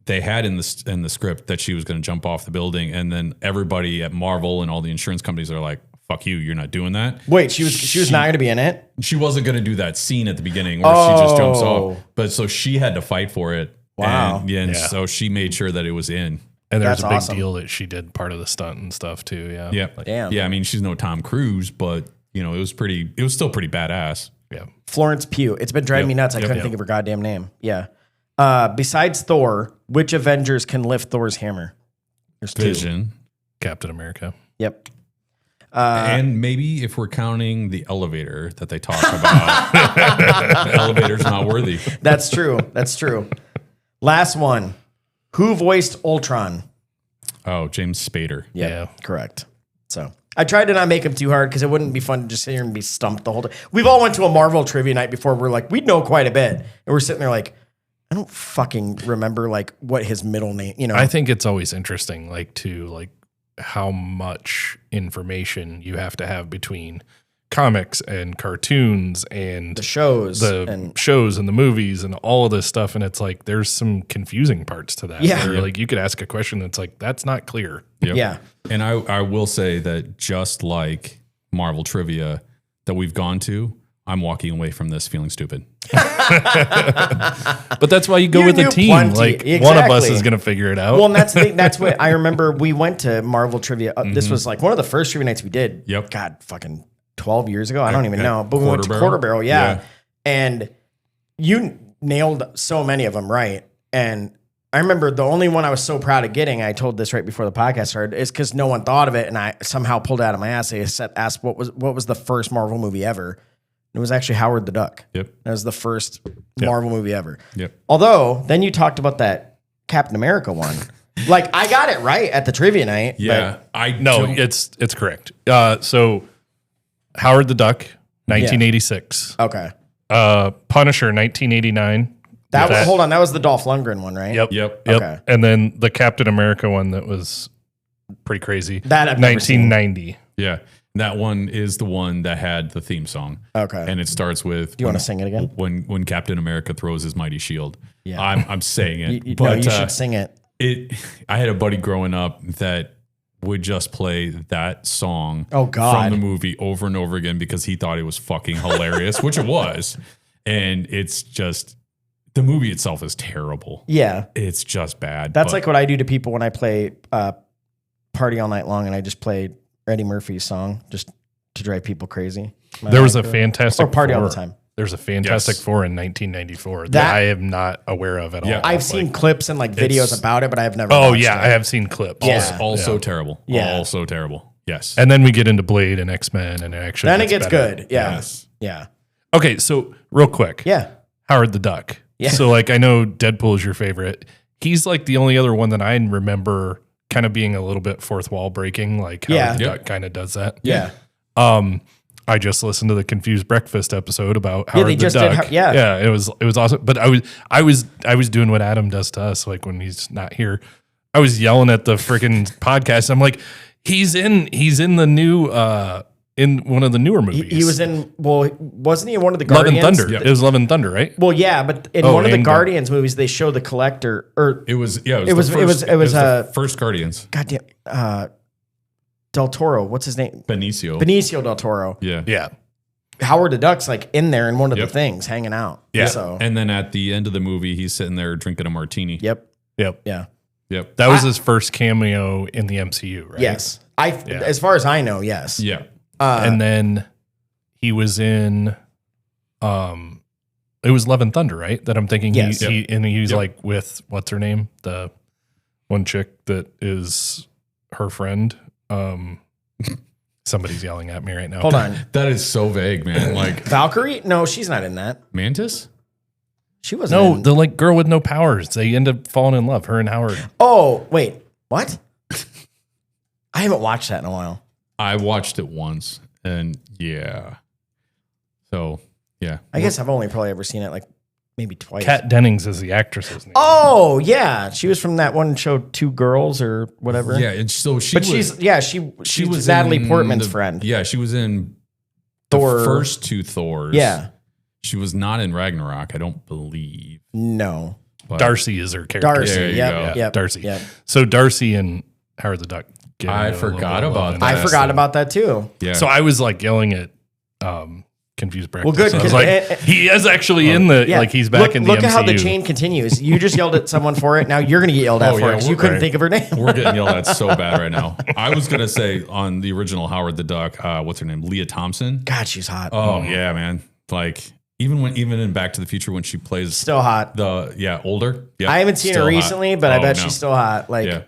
they had in the script that she was going to jump off the building, and then everybody at Marvel and all the insurance companies are like, "Fuck you, you're not doing that." Wait, she was not going to be in it. She wasn't going to do that scene at the beginning where she just jumps Oh. off, but so she had to fight for it. Wow. And so she made sure that it was in. And there's That's a big awesome. deal that she did part of the stunt and stuff too. Yeah. Yeah. Damn. Yeah. I mean, she's no Tom Cruise, but it was still pretty badass. Yeah. Florence Pugh. It's been driving me nuts. I couldn't think of her goddamn name. Yeah. Besides Thor, which Avengers can lift Thor's hammer? There's two. Vision. Captain America. Yep. And maybe if we're counting the elevator that they talk about, the elevator's not worthy. That's true. That's true. Last one. Who voiced Ultron? Oh, James Spader. Yeah. Correct. So I tried to not make him too hard because it wouldn't be fun to just sit here and be stumped the whole time. We've all went to a Marvel trivia night before. We're like, we know quite a bit. And we're sitting there like, I don't fucking remember like what his middle name, I think it's always interesting, how much information you have to have between comics and cartoons and the shows shows and the movies and all of this stuff. And it's like, there's some confusing parts to that. Yeah. Where, you could ask a question that's like, that's not clear. Yep. Yeah. And I will say that just like Marvel trivia that we've gone to, I'm walking away from this feeling stupid. But that's why you go You with a knew team. plenty. One of us Exactly. is going to figure it out. Well, and that's the thing. That's what I remember. We went to Marvel trivia. This was like one of the first trivia nights we did. Yep. God, fucking 12 years ago. I don't even at know. But we went to Quarter Quarter Barrel? Barrel. Yeah. Yeah. And you nailed so many of them right. And I remember the only one I was so proud of getting, I told this right before the podcast started, is because no one thought of it. And I somehow pulled it out of my ass. I asked what was the first Marvel movie ever? It was actually Howard the Duck. Yep. That was the first Marvel movie ever. Yep. Although, then you talked about that Captain America one. Like, I got it right at the trivia night. Yeah. It's correct. So Howard the Duck, 1986. Okay. Punisher, 1989. Hold on. That was the Dolph Lundgren one, right? Yep. Okay. And then the Captain America one that was pretty crazy. That I've never 1990. Yeah. That one is the one that had the theme song. Okay. And it starts with. Do you want to sing it again? When Captain America throws his mighty shield. Yeah. I'm saying it. No, you should sing it. I had a buddy growing up that would just play that song God. from the movie over and over again because he thought it was fucking hilarious, which it was. And it's just, the movie itself is terrible. Yeah. It's just bad. That's like what I do to people when I play Party All Night Long and I just play Eddie Murphy's song just to drive people crazy. There was a Fantastic Or Party Four. All the Time. There's a Fantastic Four in 1994 that I am not aware of at all. I've seen clips and videos about it, but I have never Oh, watched yeah. it. I have seen clips. Yeah. also terrible. Yeah. Also terrible. Yes. And then we get into Blade and X-Men and it actually Then it gets better. good. Yeah. Yes. Yeah. Okay, so real quick. Yeah. Howard the Duck. Yeah. So I know Deadpool is your favorite. He's the only other one that I remember kind of being a little bit fourth wall breaking, Howard the Duck kind of does that. Yeah. I just listened to the Confused Breakfast episode about Howard they the just Duck. did. Yeah. It was awesome. But I was doing what Adam does to us, when he's not here. I was yelling at the freaking podcast. I'm like, he's in the new in one of the newer movies. He was in, wasn't he in one of the Love and Guardians? Thunder. It was Love and Thunder, right? Well, yeah, but in one of the and Guardians movies, they show the Collector, or It was the first Guardians. goddamn Del Toro. What's his name? Benicio Del Toro. Yeah. Yeah. Howard the Duck's in there in one of the things, hanging out. Yeah. So And then at the end of the movie, he's sitting there drinking a martini. Yep. Yeah. Yep. That was his first cameo in the MCU, right? Yes. As far as I know, yes. Yeah. And then he was in it was Love and Thunder, right? That I'm thinking Yes. he was with what's her name? The one chick that is her friend. Somebody's yelling at me right now. Hold on. That is so vague, man. Valkyrie? No, she's not in that. Mantis? She wasn't. No, in- the girl with no powers. They end up falling in love, her and Howard. Oh, wait. What? I haven't watched that in a while. I watched it once and yeah. So, yeah. I guess I've only probably ever seen it maybe twice. Kat Dennings is the actress's name. Oh, yeah. She was from that one show, Two Girls or whatever. Yeah. And so she But was, she was Natalie Portman's friend. Yeah. She was in Thor. the first two Thors. Yeah. She was not in Ragnarok, I don't believe. No. But Darcy is her character. Darcy. There you Yep. go. Yep. Darcy. Yep. So Darcy and Howard the Duck. I forgot about that. I forgot about that too. Yeah. So I was yelling at Confused Breakfast. Well, good. I was like, he is actually in the like he's back in the MCU. Look at how the chain continues. You just yelled at someone for it. Now you're going to get yelled at for it because you couldn't think of her name. We're getting yelled at so bad right now. I was going to say on the original Howard the Duck, what's her name? Leah Thompson. God, she's hot. Oh yeah, man. Like even in Back to the Future when she plays still hot. Older. Yeah, I haven't seen her recently, but I bet she's still hot. Like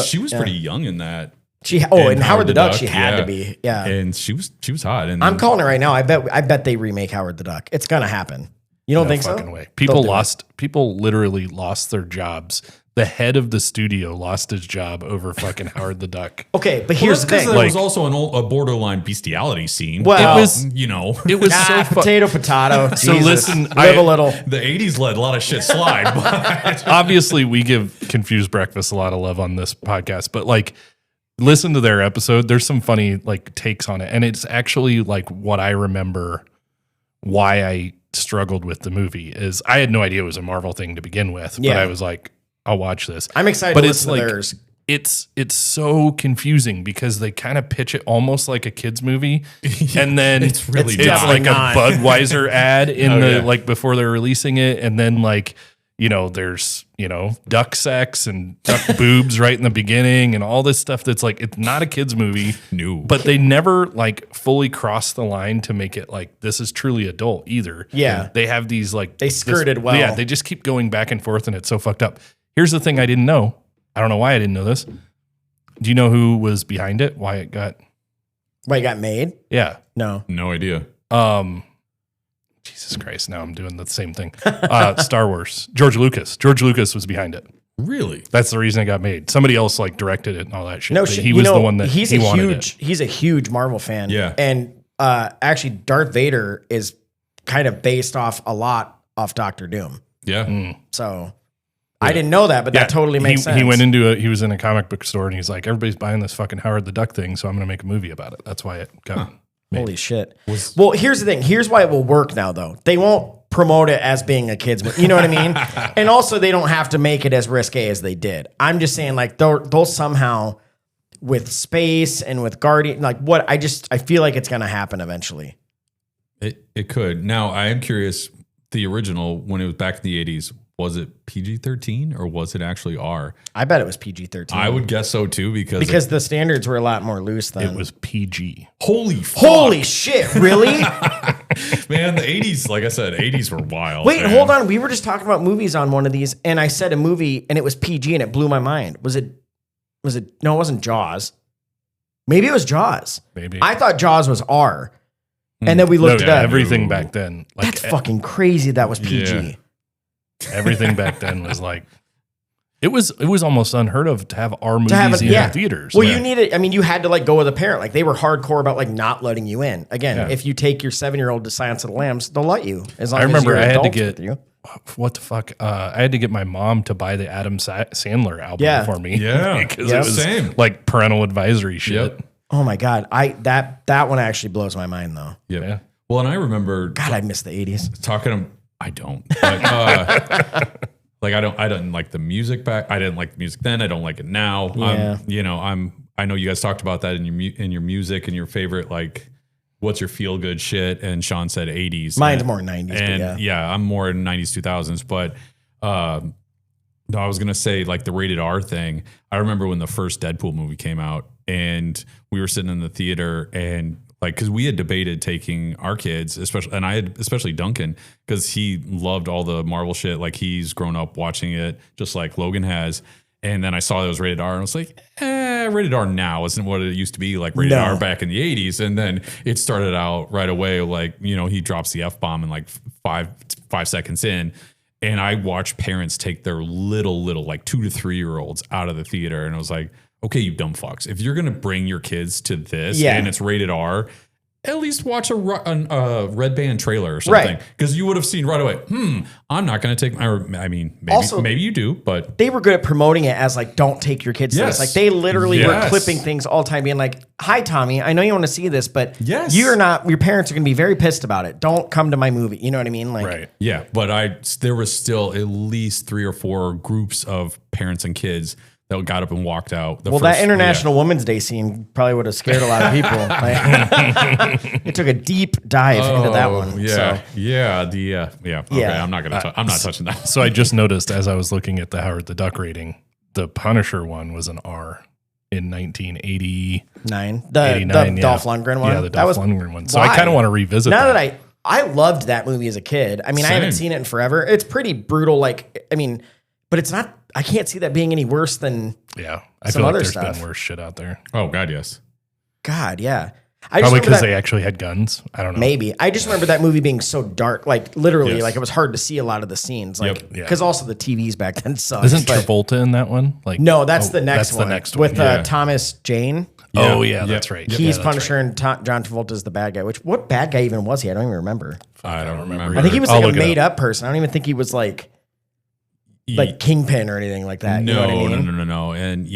she was pretty young in that. In Howard the Duck, she had to be. Yeah. And she was hot. And I'm calling it right now. I bet they remake Howard the Duck. It's gonna happen. You don't think so? Way. People literally lost their jobs. The head of the studio lost his job over fucking Howard the Duck. Okay, but here's the thing. There was also a borderline bestiality scene. Well, it was so potato. So listen, live a little. The 80s let a lot of shit slide. But obviously, we give Confused Breakfast a lot of love on this podcast, but like, listen to their episode. There's some funny like takes on it. And it's actually like what I remember why I struggled with the movie is I had no idea it was a Marvel thing to begin with, but I was like, I'll watch this. I'm excited but to it's listen like, to theirs. It's so confusing because they kind of pitch it almost like a kid's movie. And then it's really it's like a Budweiser ad in like before they're releasing it. And then like, there's, duck sex and duck boobs right in the beginning and all this stuff that's like, it's not a kid's movie. No. But they never like fully cross the line to make it like, this is truly adult either. Yeah. They have these like. They skirted well. Yeah. They just keep going back and forth and it's so fucked up. Here's the thing I didn't know. I don't know why I didn't know this. Do you know who was behind it? Why it got made? Yeah. No. No idea. Jesus Christ, now I'm doing the same thing. Star Wars. George Lucas. George Lucas was behind it. Really? That's the reason it got made. Somebody else like directed it and all that shit. No, he was the one that he wanted it. He's a huge Marvel fan. Yeah. And actually Darth Vader is kind of based off Doctor Doom. Yeah. So I didn't know that, but that totally makes sense. He went he was in a comic book store and he's like, everybody's buying this fucking Howard the Duck thing, so I'm going to make a movie about it. That's why it got made. Holy shit. Well, here's the thing. Here's why it will work now, though. They won't promote it as being a kid's movie. You know what I mean? And also, they don't have to make it as risque as they did. I'm just saying, like, they'll somehow, with space and with Guardian, like, I feel like it's going to happen eventually. It could. Now, I am curious, the original, when it was back in the 80s, was it PG-13 or was it actually R? I bet it was PG-13. I would guess so too because the standards were a lot more loose then. It was PG. Holy shit, really? Man, the 80s, like I said, 80s were wild. Wait, man. hold on. We were just talking about movies on one of these and I said a movie and it was PG and it blew my mind. Was it no, it wasn't Jaws. Maybe it was Jaws. Maybe. I thought Jaws was R. And then we looked it up. Everything back then. Like, that's fucking crazy that was PG. Yeah. Everything back then was like, it was almost unheard of to have our movies in theaters. Well, you needed, you had to like go with a parent. Like they were hardcore about like not letting you in. Again, if you take your 7-year-old to Silence of the Lambs, they'll let you. As long I remember as I had to get, what the fuck? I had to get my mom to buy the Adam Sandler album for me. Yeah. Because it was like parental advisory shit. Yep. Oh my God. that one actually blows my mind though. Yep. Yeah. Well, and I remember. God, I miss the 80s. I don't. But, like I don't like the music back. I didn't like the music then. I don't like it now. Yeah. I know you guys talked about that in your music and your favorite like what's your feel good shit. And Sean said 80s. Mine's more 90s. And I'm more in 90s 2000s. But no, I was gonna say like the rated R thing. I remember when the first Deadpool movie came out and we were sitting in the theater and. Like, because we had debated taking our kids, especially Duncan, because he loved all the Marvel shit. Like, he's grown up watching it, just like Logan has. And then I saw it was rated R, and I was like, rated R now isn't what it used to be, like rated R back in the 80s. And then it started out right away, like, he drops the F-bomb in like five seconds in. And I watched parents take their little, like 2 to 3 year olds out of the theater. And I was like, okay, you dumb fucks. If you're going to bring your kids to this and it's rated R, at least watch a Red Band trailer or something. Because you would have seen right away, I'm not going to take maybe you do, but. They were good at promoting it as like, don't take your kids to this. Like they literally were clipping things all the time being like, hi, Tommy, I know you want to see this, but your parents are going to be very pissed about it. Don't come to my movie. You know what I mean? Like, right. Yeah. But there was still at least 3 or 4 groups of parents and kids that got up and walked out. That International Women's Day scene probably would have scared a lot of people. It took a deep dive into that one. Yeah, so. Okay, I'm not touching that. So I just noticed as I was looking at the Howard the Duck rating, the Punisher one was an R in 1989. The Dolph Lundgren one? Yeah, the Dolph Lundgren one. So I kind of want to revisit that. Now that I loved that movie as a kid. I mean, I haven't seen it in forever. It's pretty brutal. But it's not, I can't see that being any worse than I feel like there's been worse shit out there. Oh, God, yes. God, yeah. Probably because they actually had guns. I don't know. Maybe. I just remember that movie being so dark, like literally, like it was hard to see a lot of the scenes. Like, because also the TVs back then sucked. Isn't Travolta in that one? No, that's the next one. With Thomas Jane. Yeah. Oh, yeah, that's right. He's Punisher and John Travolta's the bad guy. What bad guy even was he? I don't even remember. I don't remember. I think he was like a made-up person. I don't even think he was like Kingpin or anything like that. No, you know what I mean? No. And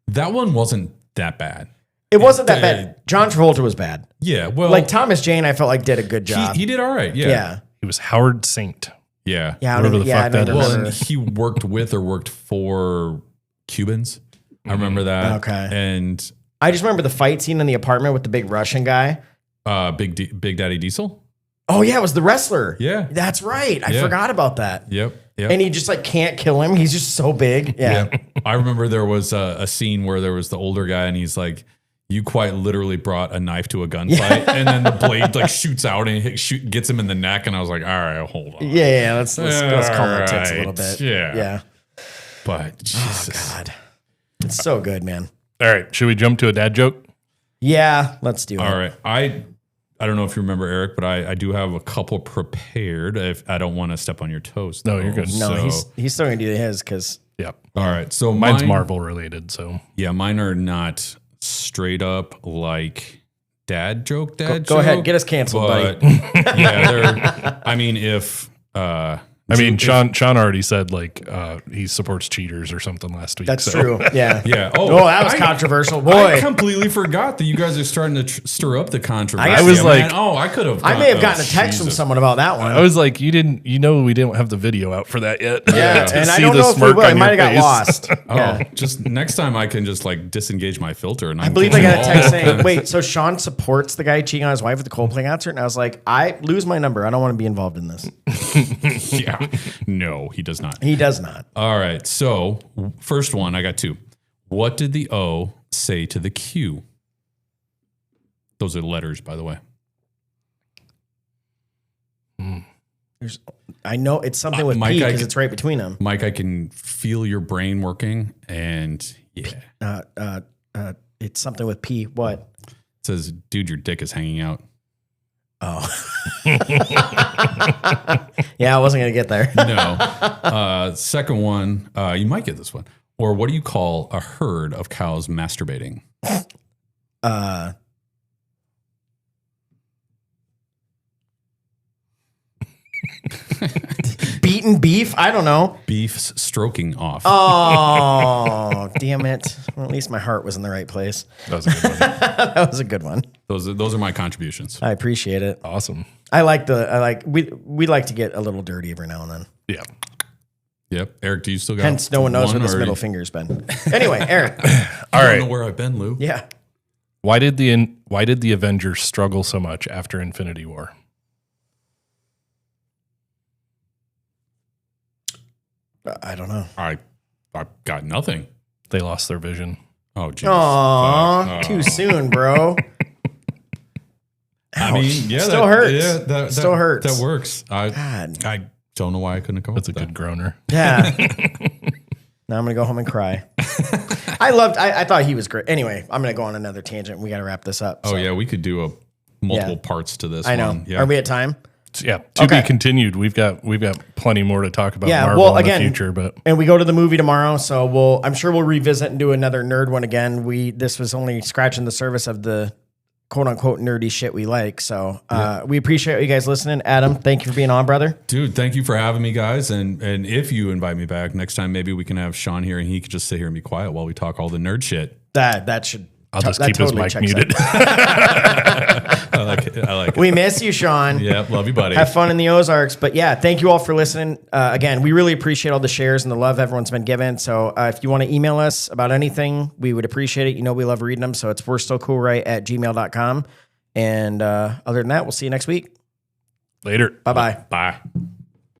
that one wasn't that bad. It wasn't that bad. John Travolta was bad. Yeah, well, like Thomas Jane, I felt like did a good job. He did all right. Yeah. He was Howard Saint. Yeah. Whatever the fuck that is. Well, and he worked with or worked for Cubans. I remember that. Okay. And I just remember the fight scene in the apartment with the big Russian guy. Big Daddy Diesel. Oh yeah, it was the wrestler. Yeah, that's right. I forgot about that. Yep. And he just like can't kill him. He's just so big. Yeah. I remember there was a scene where there was the older guy and he's like, "You quite literally brought a knife to a gunfight," and then the blade like shoots out and gets him in the neck. And I was like, "All right, hold on." Yeah. Let's calm our tits a little bit. Yeah. But Jesus. Oh God, it's so good, man. All right, should we jump to a dad joke? Yeah, let's do it. All right, I don't know if you remember, Eric, but I do have a couple prepared. If I don't want to step on your toes. No, you're good. No, he's still gonna do his because. Yep. All right, so mine's Marvel related. So yeah, mine are not straight up like dad joke. Go ahead, get us canceled, buddy. Yeah, I mean, if. Sean already said he supports cheaters or something last week. That's true. Yeah. Yeah. Oh, that was controversial. Boy, I completely forgot that you guys are starting to stir up the controversy. I was like, I could have. I may have gotten a text from someone about that one. I was like, we didn't have the video out for that yet. Yeah, and I don't know if we will. It might have got lost. Just next time I can just disengage my filter. And I believe I got a text saying, "Wait, so Sean supports the guy cheating on his wife at the Coldplay concert?" And I was like, "I lose my number. I don't want to be involved in this." Yeah. No, he does not. He does not. All right. So, first one, I got two. What did the O say to the Q? Those are letters, by the way. I know it's something with Mike, P because it's right between them. Mike, I can feel your brain working, and yeah. It's something with P. What? It says, dude, your dick is hanging out. Oh. Yeah, I wasn't going to get there. No. Second one, you might get this one. Or what do you call a herd of cows masturbating? Beaten beef? I don't know. Beef's stroking off. Oh, damn it. Well, at least my heart was in the right place. That was a good one. That was a good one. Those are my contributions. I appreciate it. Awesome. We like to get a little dirty every now and then. Yeah. Yep. Eric, do you still got Hence, no one knows where this middle finger's been. Anyway, Eric. All right. I don't know where I've been, Lou. Yeah. Why did the Avengers struggle so much after Infinity War? I don't know. I got nothing. They lost their vision. Oh, geez. Aw, too soon, bro. I mean, yeah, still hurts. Yeah, that still hurts. That works. God. I don't know why I couldn't come up That's a with that. good groaner. Yeah. Now I'm gonna go home and cry. I thought he was great. Anyway, I'm gonna go on another tangent. We got to wrap this up. Oh yeah, we could do multiple parts to this. I know. One. Yeah. Are we at time? Yeah, to be continued. We've got plenty more to talk about. Yeah, Marvel in the future, and we go to the movie tomorrow, so I'm sure we'll revisit and do another nerd one again. This was only scratching the surface of the quote unquote nerdy shit we like. So we appreciate you guys listening. Adam, thank you for being on, brother. Dude, thank you for having me, guys. And if you invite me back next time, maybe we can have Sean here and he could just sit here and be quiet while we talk all the nerd shit. That should I'll just keep his mic muted. I like it. We miss you, Sean. Yeah, love you, buddy. Have fun in the Ozarks. But yeah, thank you all for listening. Again, we really appreciate all the shares and the love everyone's been given. So if you want to email us about anything, we would appreciate it. You know, we love reading them. So it's we're still cool right at gmail.com. And other than that, we'll see you next week. Later. Bye-bye. Bye.